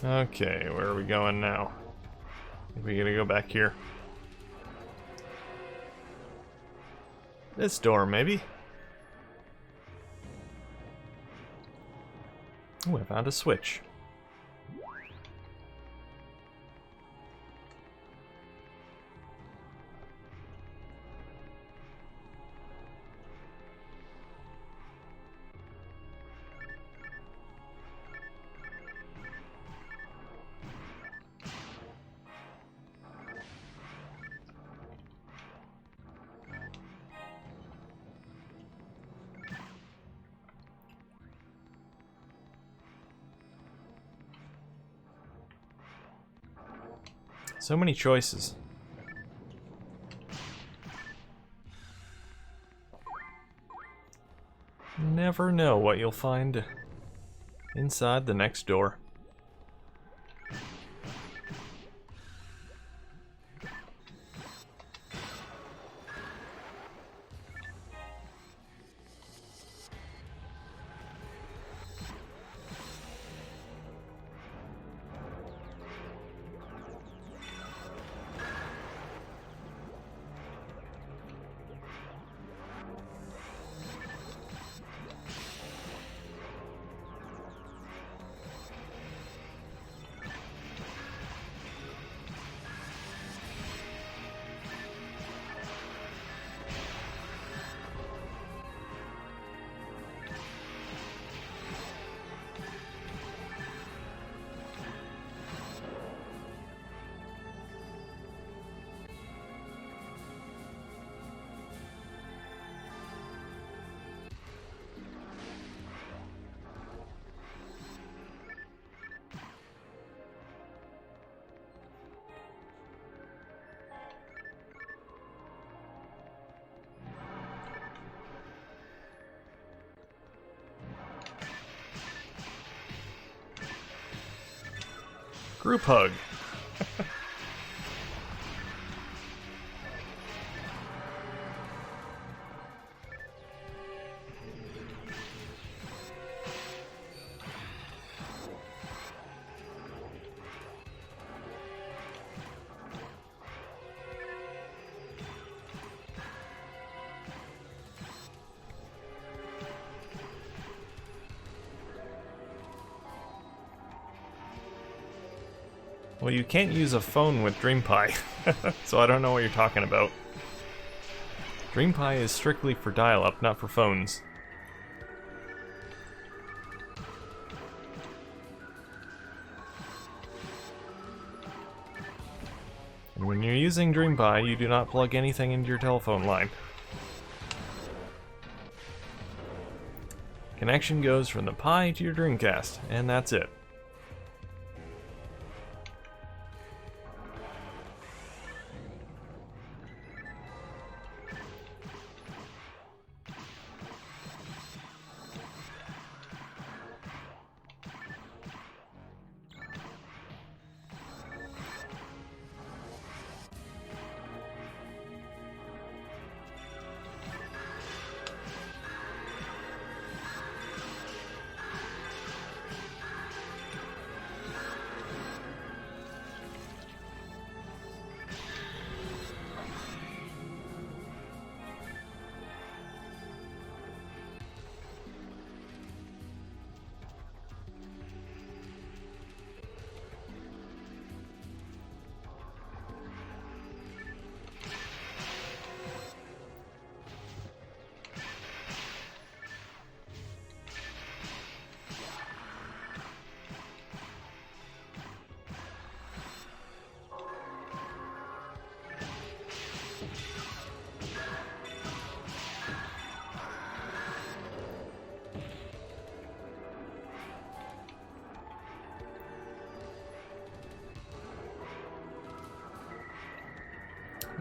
Okay, where are we going now? We gotta go back here. This door, maybe? Oh, I found a switch. So many choices. Never know what you'll find inside the next door. Group hug. Well, you can't use a phone with DreamPie, so I don't know what you're talking about. DreamPie is strictly for dial-up, not for phones. And when you're using DreamPie, you do not plug anything into your telephone line. Connection goes from the Pi to your Dreamcast, and that's it.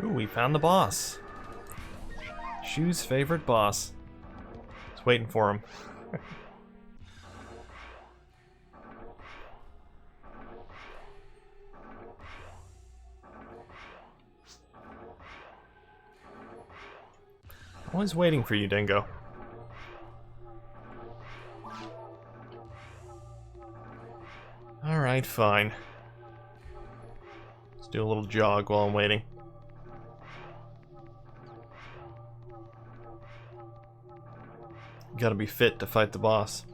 Ooh, we found the boss. Shu's favorite boss. Just waiting for him. Always waiting for you, Dingo. Alright, fine. Let's do a little jog while I'm waiting. Gotta be fit to fight the boss.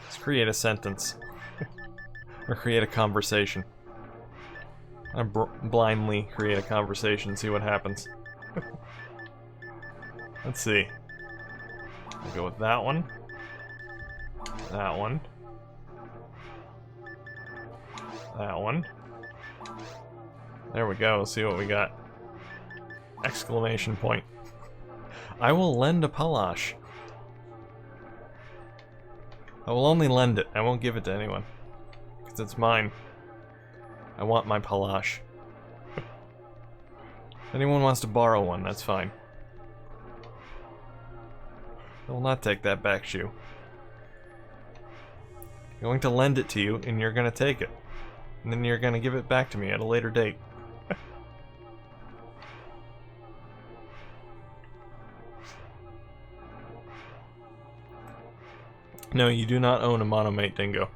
Let's create a sentence. Or create a conversation. I blindly create a conversation, see what happens. Let's see. I'll go with that one. That one. That one. There we go, see what we got. Exclamation point. I will lend a palash. I will only lend it, I won't give it to anyone. Because it's mine. I want my palash. If anyone wants to borrow one, that's fine. I will not take that back, Shu. I'm going to lend it to you, and you're going to take it. And then you're going to give it back to me at a later date. No, you do not own a monomate, Dingo.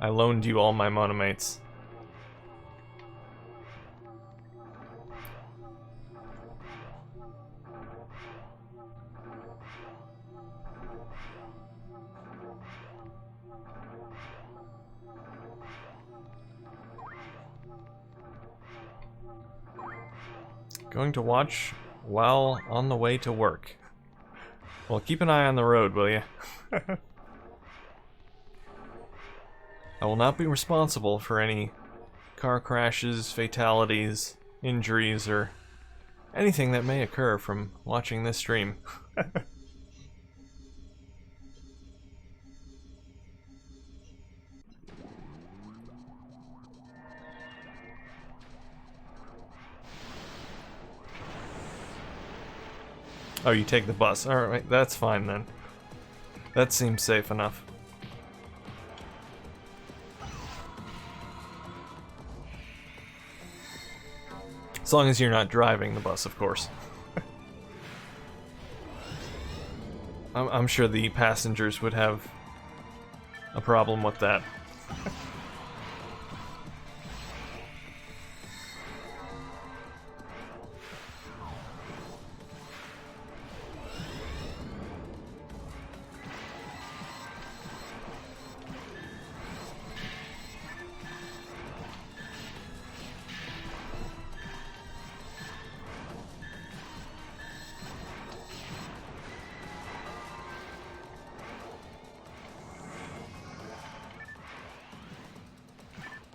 I loaned you all my monomates. Going to watch while on the way to work. Well, keep an eye on the road, will you? I will not be responsible for any car crashes, fatalities, injuries, or anything that may occur from watching this stream. Oh, you take the bus. Alright, that's fine then. That seems safe enough. As long as you're not driving the bus, of course. I'm sure the passengers would have a problem with that.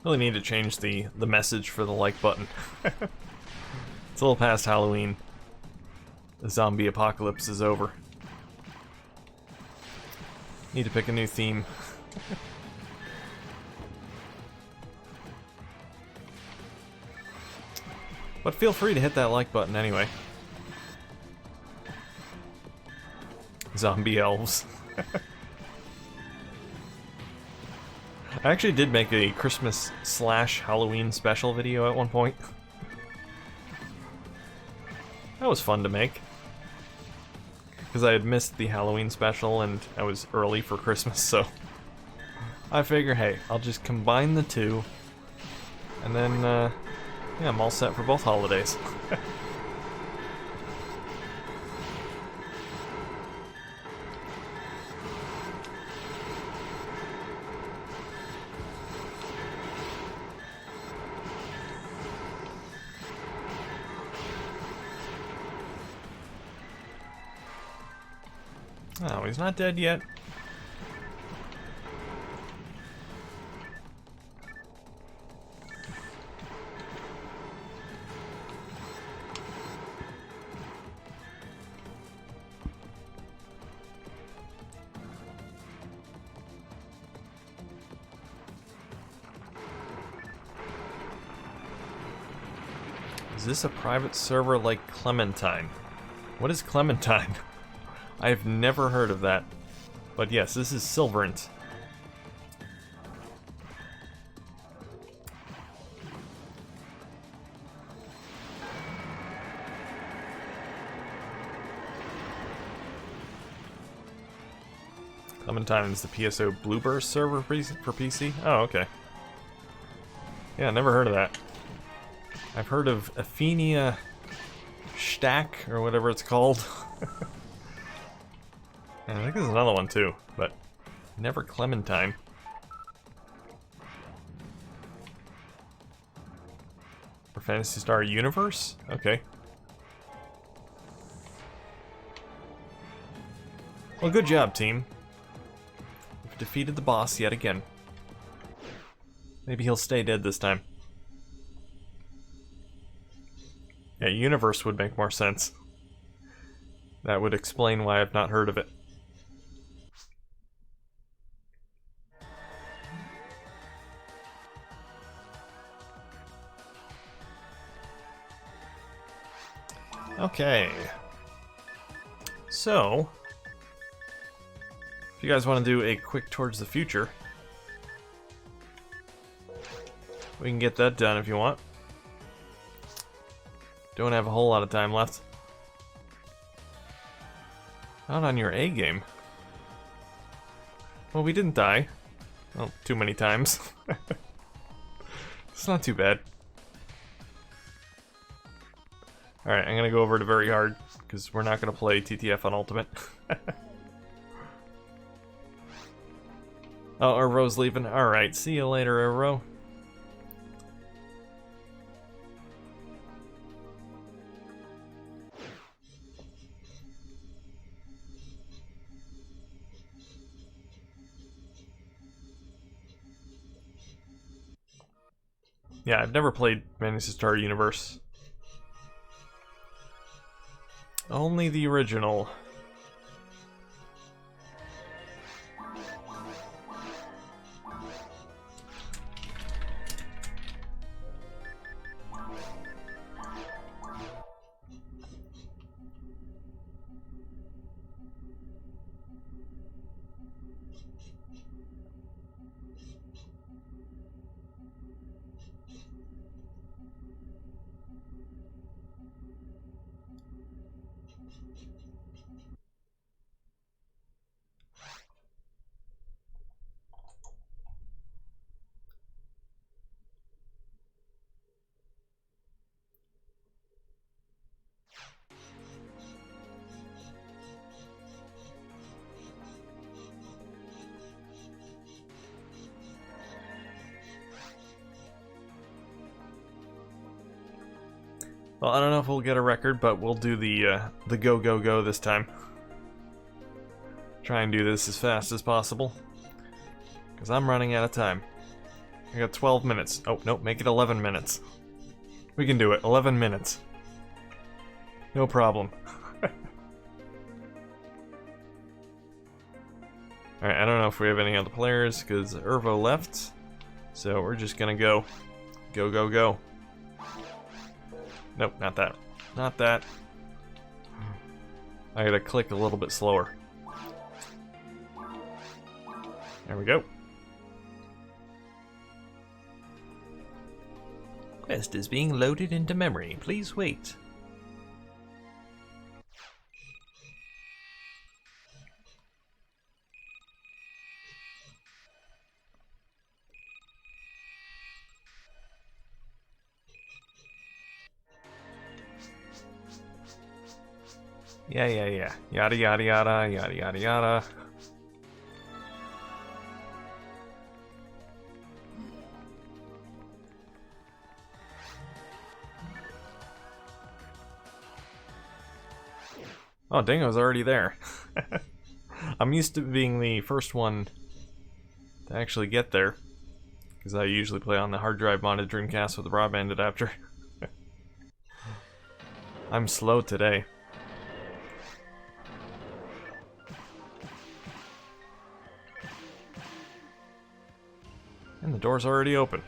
Really need to change the message for the like button. It's a little past Halloween. The zombie apocalypse is over. Need to pick a new theme. But feel free to hit that like button anyway. Zombie elves. I actually did make a Christmas / Halloween special video at one point. That was fun to make. Because I had missed the Halloween special and I was early for Christmas, so I figure, hey, I'll just combine the two, and then, yeah, I'm all set for both holidays. Oh, he's not dead yet. Is this a private server like Clementine? What is Clementine? I have never heard of that. But yes, this is Silverant. Clementine is the PSO Blueburst server for PC? Oh, okay. Yeah, never heard of that. I've heard of Athenia Stack, or whatever it's called. And I think there's another one too, but never Clementine. For Phantasy Star Universe? Okay. Well, good job, team. You've defeated the boss yet again. Maybe he'll stay dead this time. Yeah, Universe would make more sense. That would explain why I've not heard of it. Okay. So, if you guys want to do a quick Towards the Future, we can get that done if you want. Don't have a whole lot of time left. Not on your A game. Well, we didn't die. Well, too many times. It's not too bad. Alright, I'm gonna go over to very hard, because we're not gonna play TTF on Ultimate. Oh, Urvo's leaving. Alright, see you later, Urvo. Yeah, I've never played Phantasy Star Universe. Only the original. Well, I don't know if we'll get a record, but we'll do the go, go, go this time. Try and do this as fast as possible. Because I'm running out of time. I got 12 minutes. Oh, nope, make it 11 minutes. We can do it. 11 minutes. No problem. Alright, I don't know if we have any other players, because Urvo left. So we're just gonna go. Go, go, go. Nope, not that. Not that. I gotta click a little bit slower. There we go. Quest is being loaded into memory. Please wait. Yeah. Yada yada yada, yada yada yada. Oh, Dingo's already there. I'm used to being the first one to actually get there, because I usually play on the hard drive modded Dreamcast with the broadband adapter. I'm slow today. And the door's already open.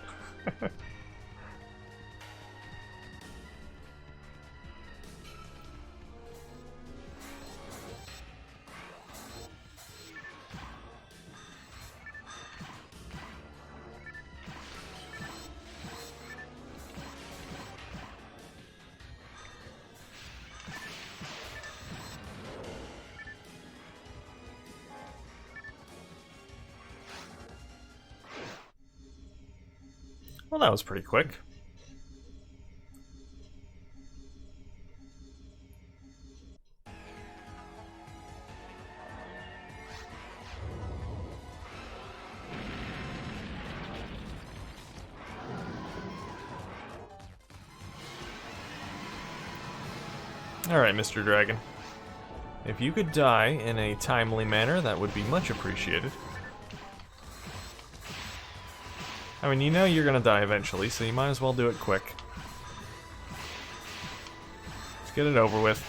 Well, that was pretty quick. Alright, Mr. Dragon. If you could die in a timely manner, that would be much appreciated. I mean, you know you're gonna die eventually, so you might as well do it quick. Let's get it over with.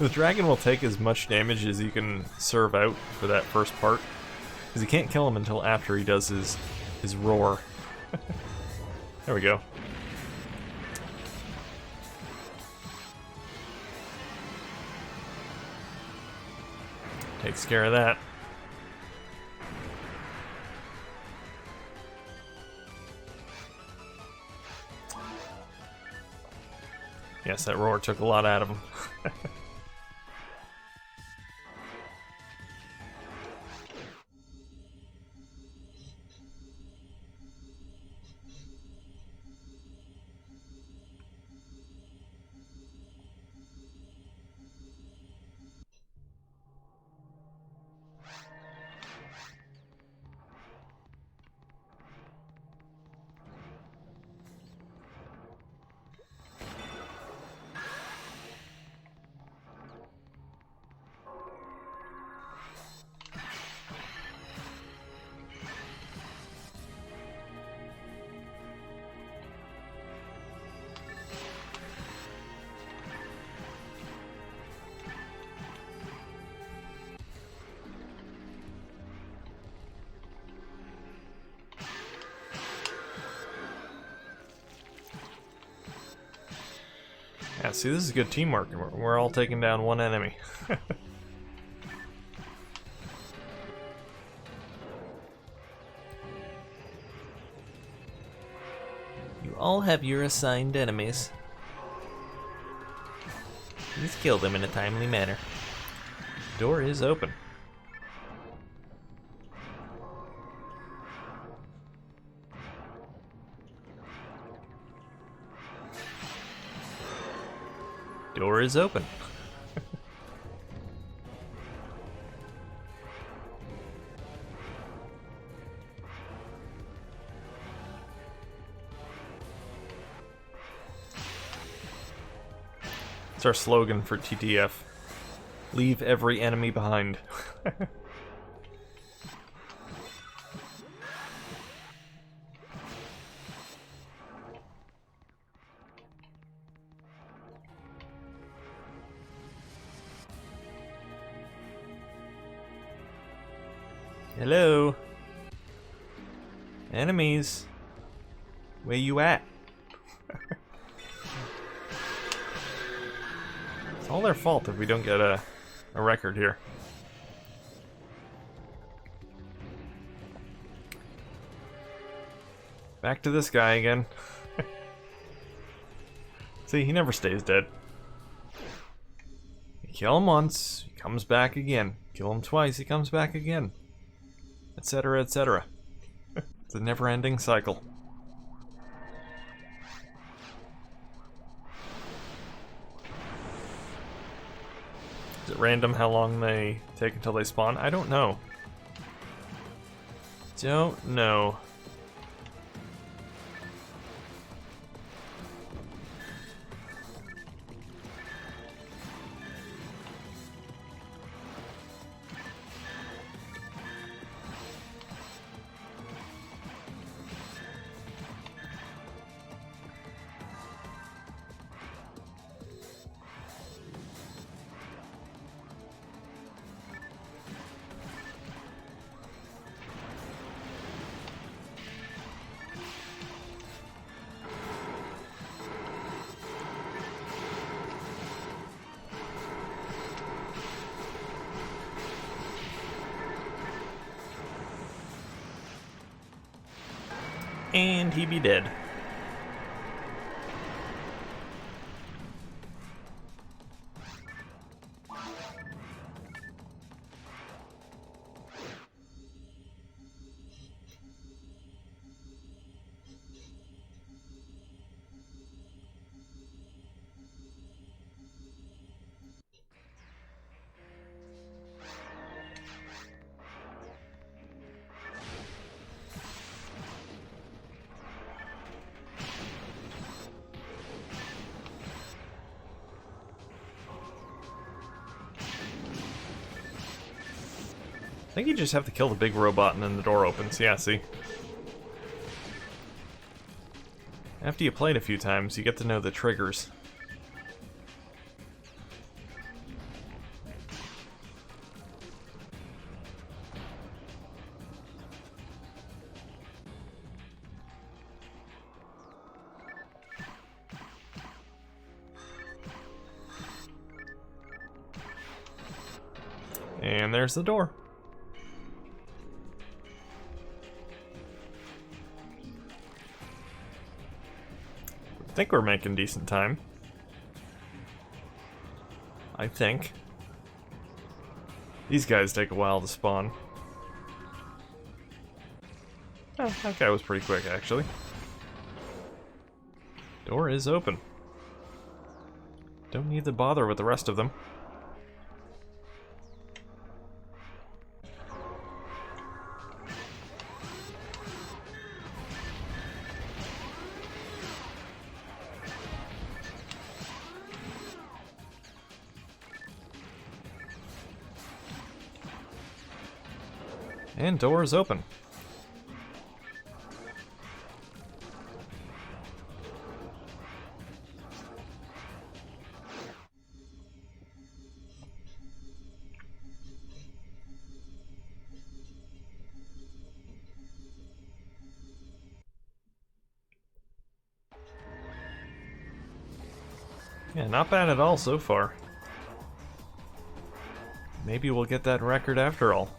The dragon will take as much damage as you can serve out for that first part, because you can't kill him until after he does his roar. There we go. Takes care of that. Yes, that roar took a lot out of him. Yeah, see, this is good teamwork. We're all taking down one enemy. You all have your assigned enemies. Please kill them in a timely manner. Door is open. Door is open. It's our slogan for TTF. Leave every enemy behind. Hello? Enemies? Where you at? It's all their fault if we don't get a record here. Back to this guy again. See, he never stays dead. You kill him once, he comes back again. Kill him twice, he comes back again. Etc., etc. It's a never-ending cycle. Is it random how long they take until they spawn? I don't know. Don't know. And he be dead. think you just have to kill the big robot and then the door opens. Yeah, see? After you play it a few times, you get to know the triggers. And there's the door. I think we're making decent time. I think. These guys take a while to spawn. Oh, that guy was pretty quick, actually. Door is open. Don't need to bother with the rest of them. And door is open. Yeah, not bad at all so far. Maybe we'll get that record after all.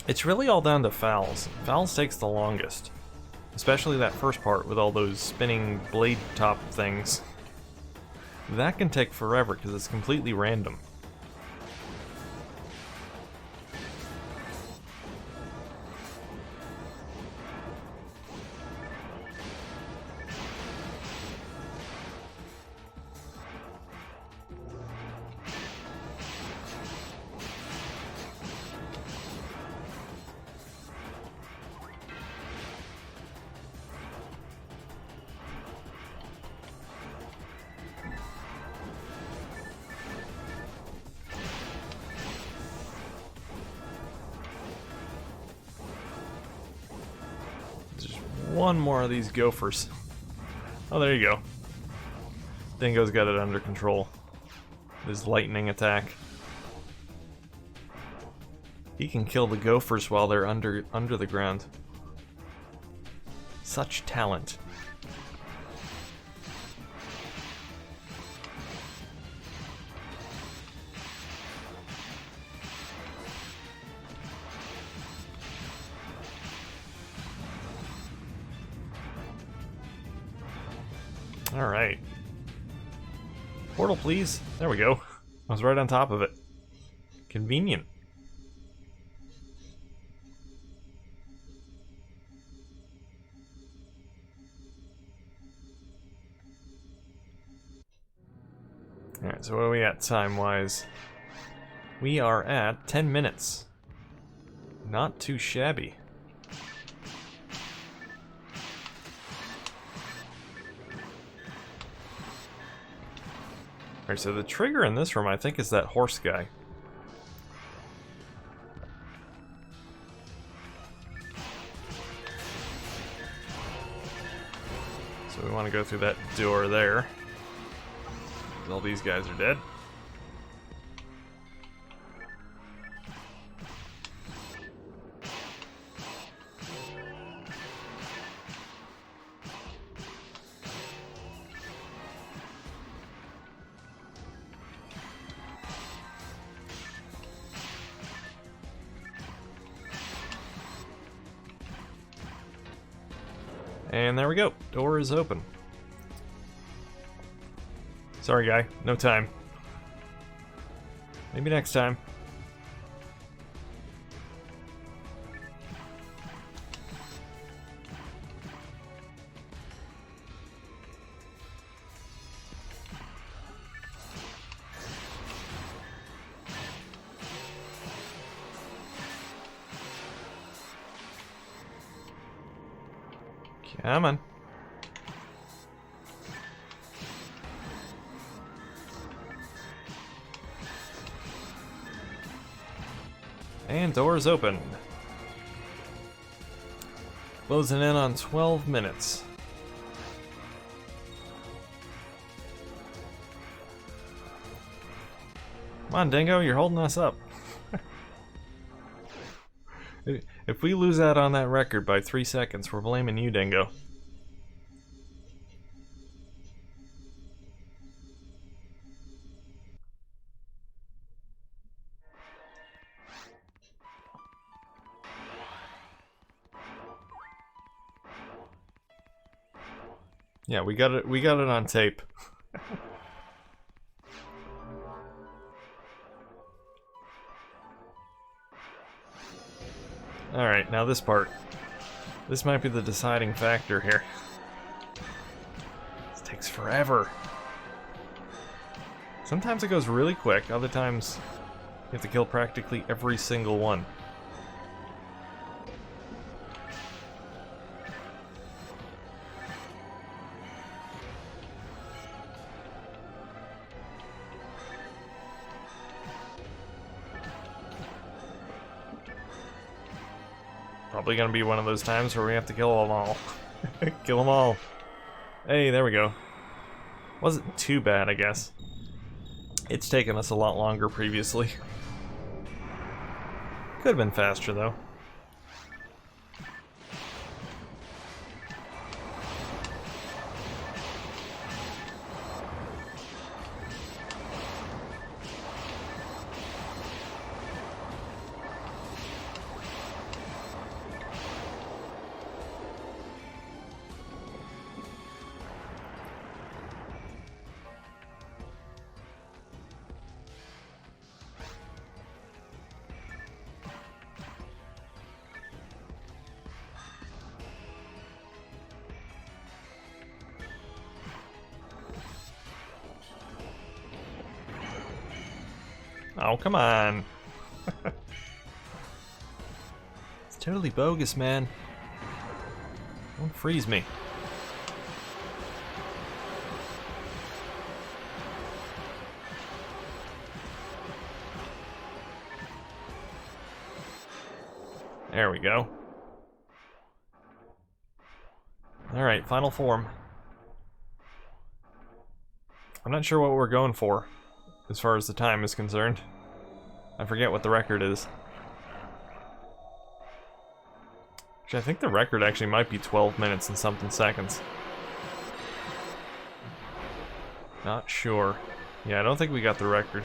It's really all down to Fouls. Fouls takes the longest. Especially that first part with all those spinning blade top things. That can take forever because it's completely random. One more of these gophers. Oh, there you go. Dingo's got it under control. His lightning attack. He can kill the gophers while they're under the ground. Such talent. Alright. Portal, please. There we go. I was right on top of it. Convenient. Alright, so what are we at time-wise? We are at 10 minutes. Not too shabby. Alright, so the trigger in this room, I think, is that horse guy. So we want to go through that door there. All these guys are dead. And there we go. Door is open. Sorry, guy. No time. Maybe next time. Come on. And doors open. Closing in on 12 minutes. Come on, Dingo, you're holding us up. If we lose out on that record by 3 seconds, we're blaming you, Dingo. Yeah, we got it on tape. Alright, now this part. This might be the deciding factor here. This takes forever. Sometimes it goes really quick, other times you have to kill practically every single one. Probably gonna be one of those times where we have to kill them all. Kill them all. Hey, there we go. Wasn't too bad, I guess. It's taken us a lot longer previously. Could have been faster, though. Oh, come on. It's totally bogus, man. Don't freeze me. There we go. Alright, final form. I'm not sure what we're going for as far as the time is concerned. I forget what the record is. Actually, I think the record actually might be 12 minutes and something seconds. Not sure. Yeah, I don't think we got the record.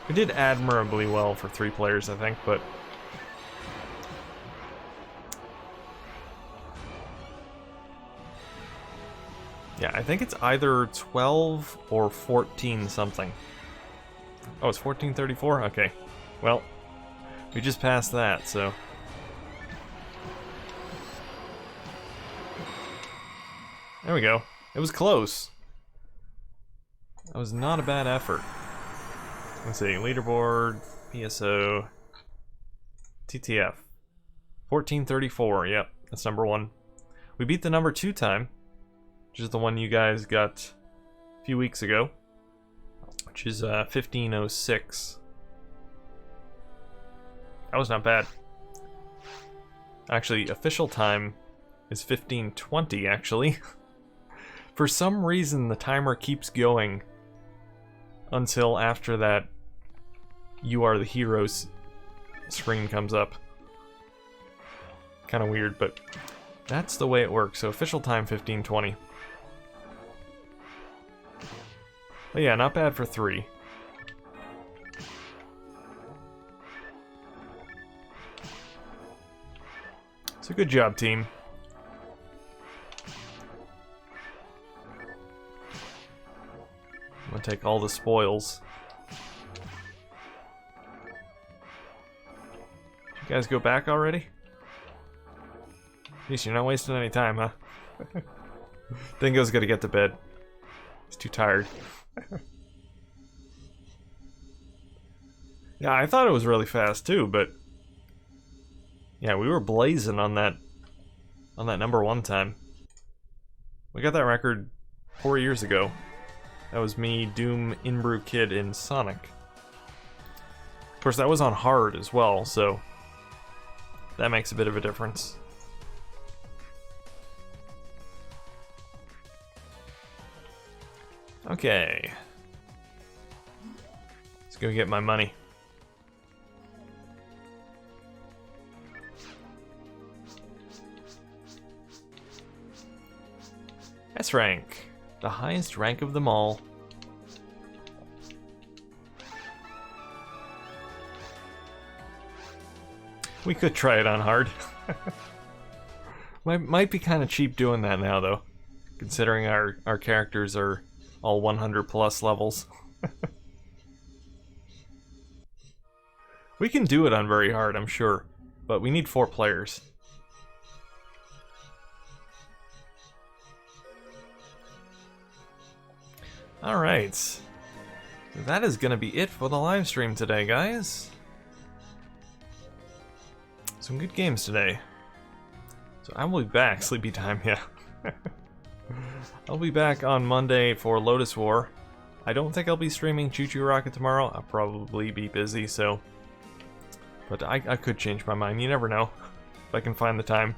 We did admirably well for 3 players, I think, but... yeah, I think it's either 12 or 14 something. Oh, it's 14:34? Okay. Well, we just passed that, so... there we go. It was close. That was not a bad effort. Let's see, leaderboard, PSO, TTF. 14:34, yep, that's number 1. We beat the number 2 time, which is the one you guys got a few weeks ago, which is 15:06. That was not bad. Actually, official time is 15:20, actually. For some reason, the timer keeps going until after that "You are the heroes" screen comes up. Kind of weird, but that's the way it works. So official time 15:20. But yeah, not bad for 3. So good job, team. I'm gonna take all the spoils. Did you guys go back already? At least you're not wasting any time, huh? Dingo's gonna get to bed. He's too tired. Yeah, I thought it was really fast too, but yeah, we were blazing on that number 1 time. We got that record 4 years ago. That was me, Doom, Inbrew Kid, and Sonic. course, that was on hard as well, so that makes a bit of a difference. Okay. Let's go get my money. S rank. The highest rank of them all. We could try it on hard. Might be kind of cheap doing that now, though, considering our characters are all 100 plus levels. We can do it on very hard, I'm sure, but we need 4 players. Alright, that is going to be it for the live stream today, guys. Some good games today. So I will be back, sleepy time, yeah. I'll be back on Monday for Lotus War. I don't think I'll be streaming Choo Choo Rocket tomorrow. I'll probably be busy, so... But I could change my mind, you never know, if I can find the time.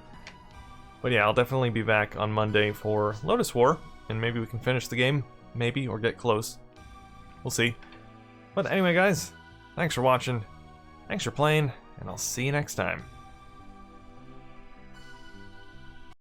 But yeah, I'll definitely be back on Monday for Lotus War, and maybe we can finish the game, maybe, or get close. We'll see. But anyway, guys, thanks for watching, thanks for playing, and I'll see you next time.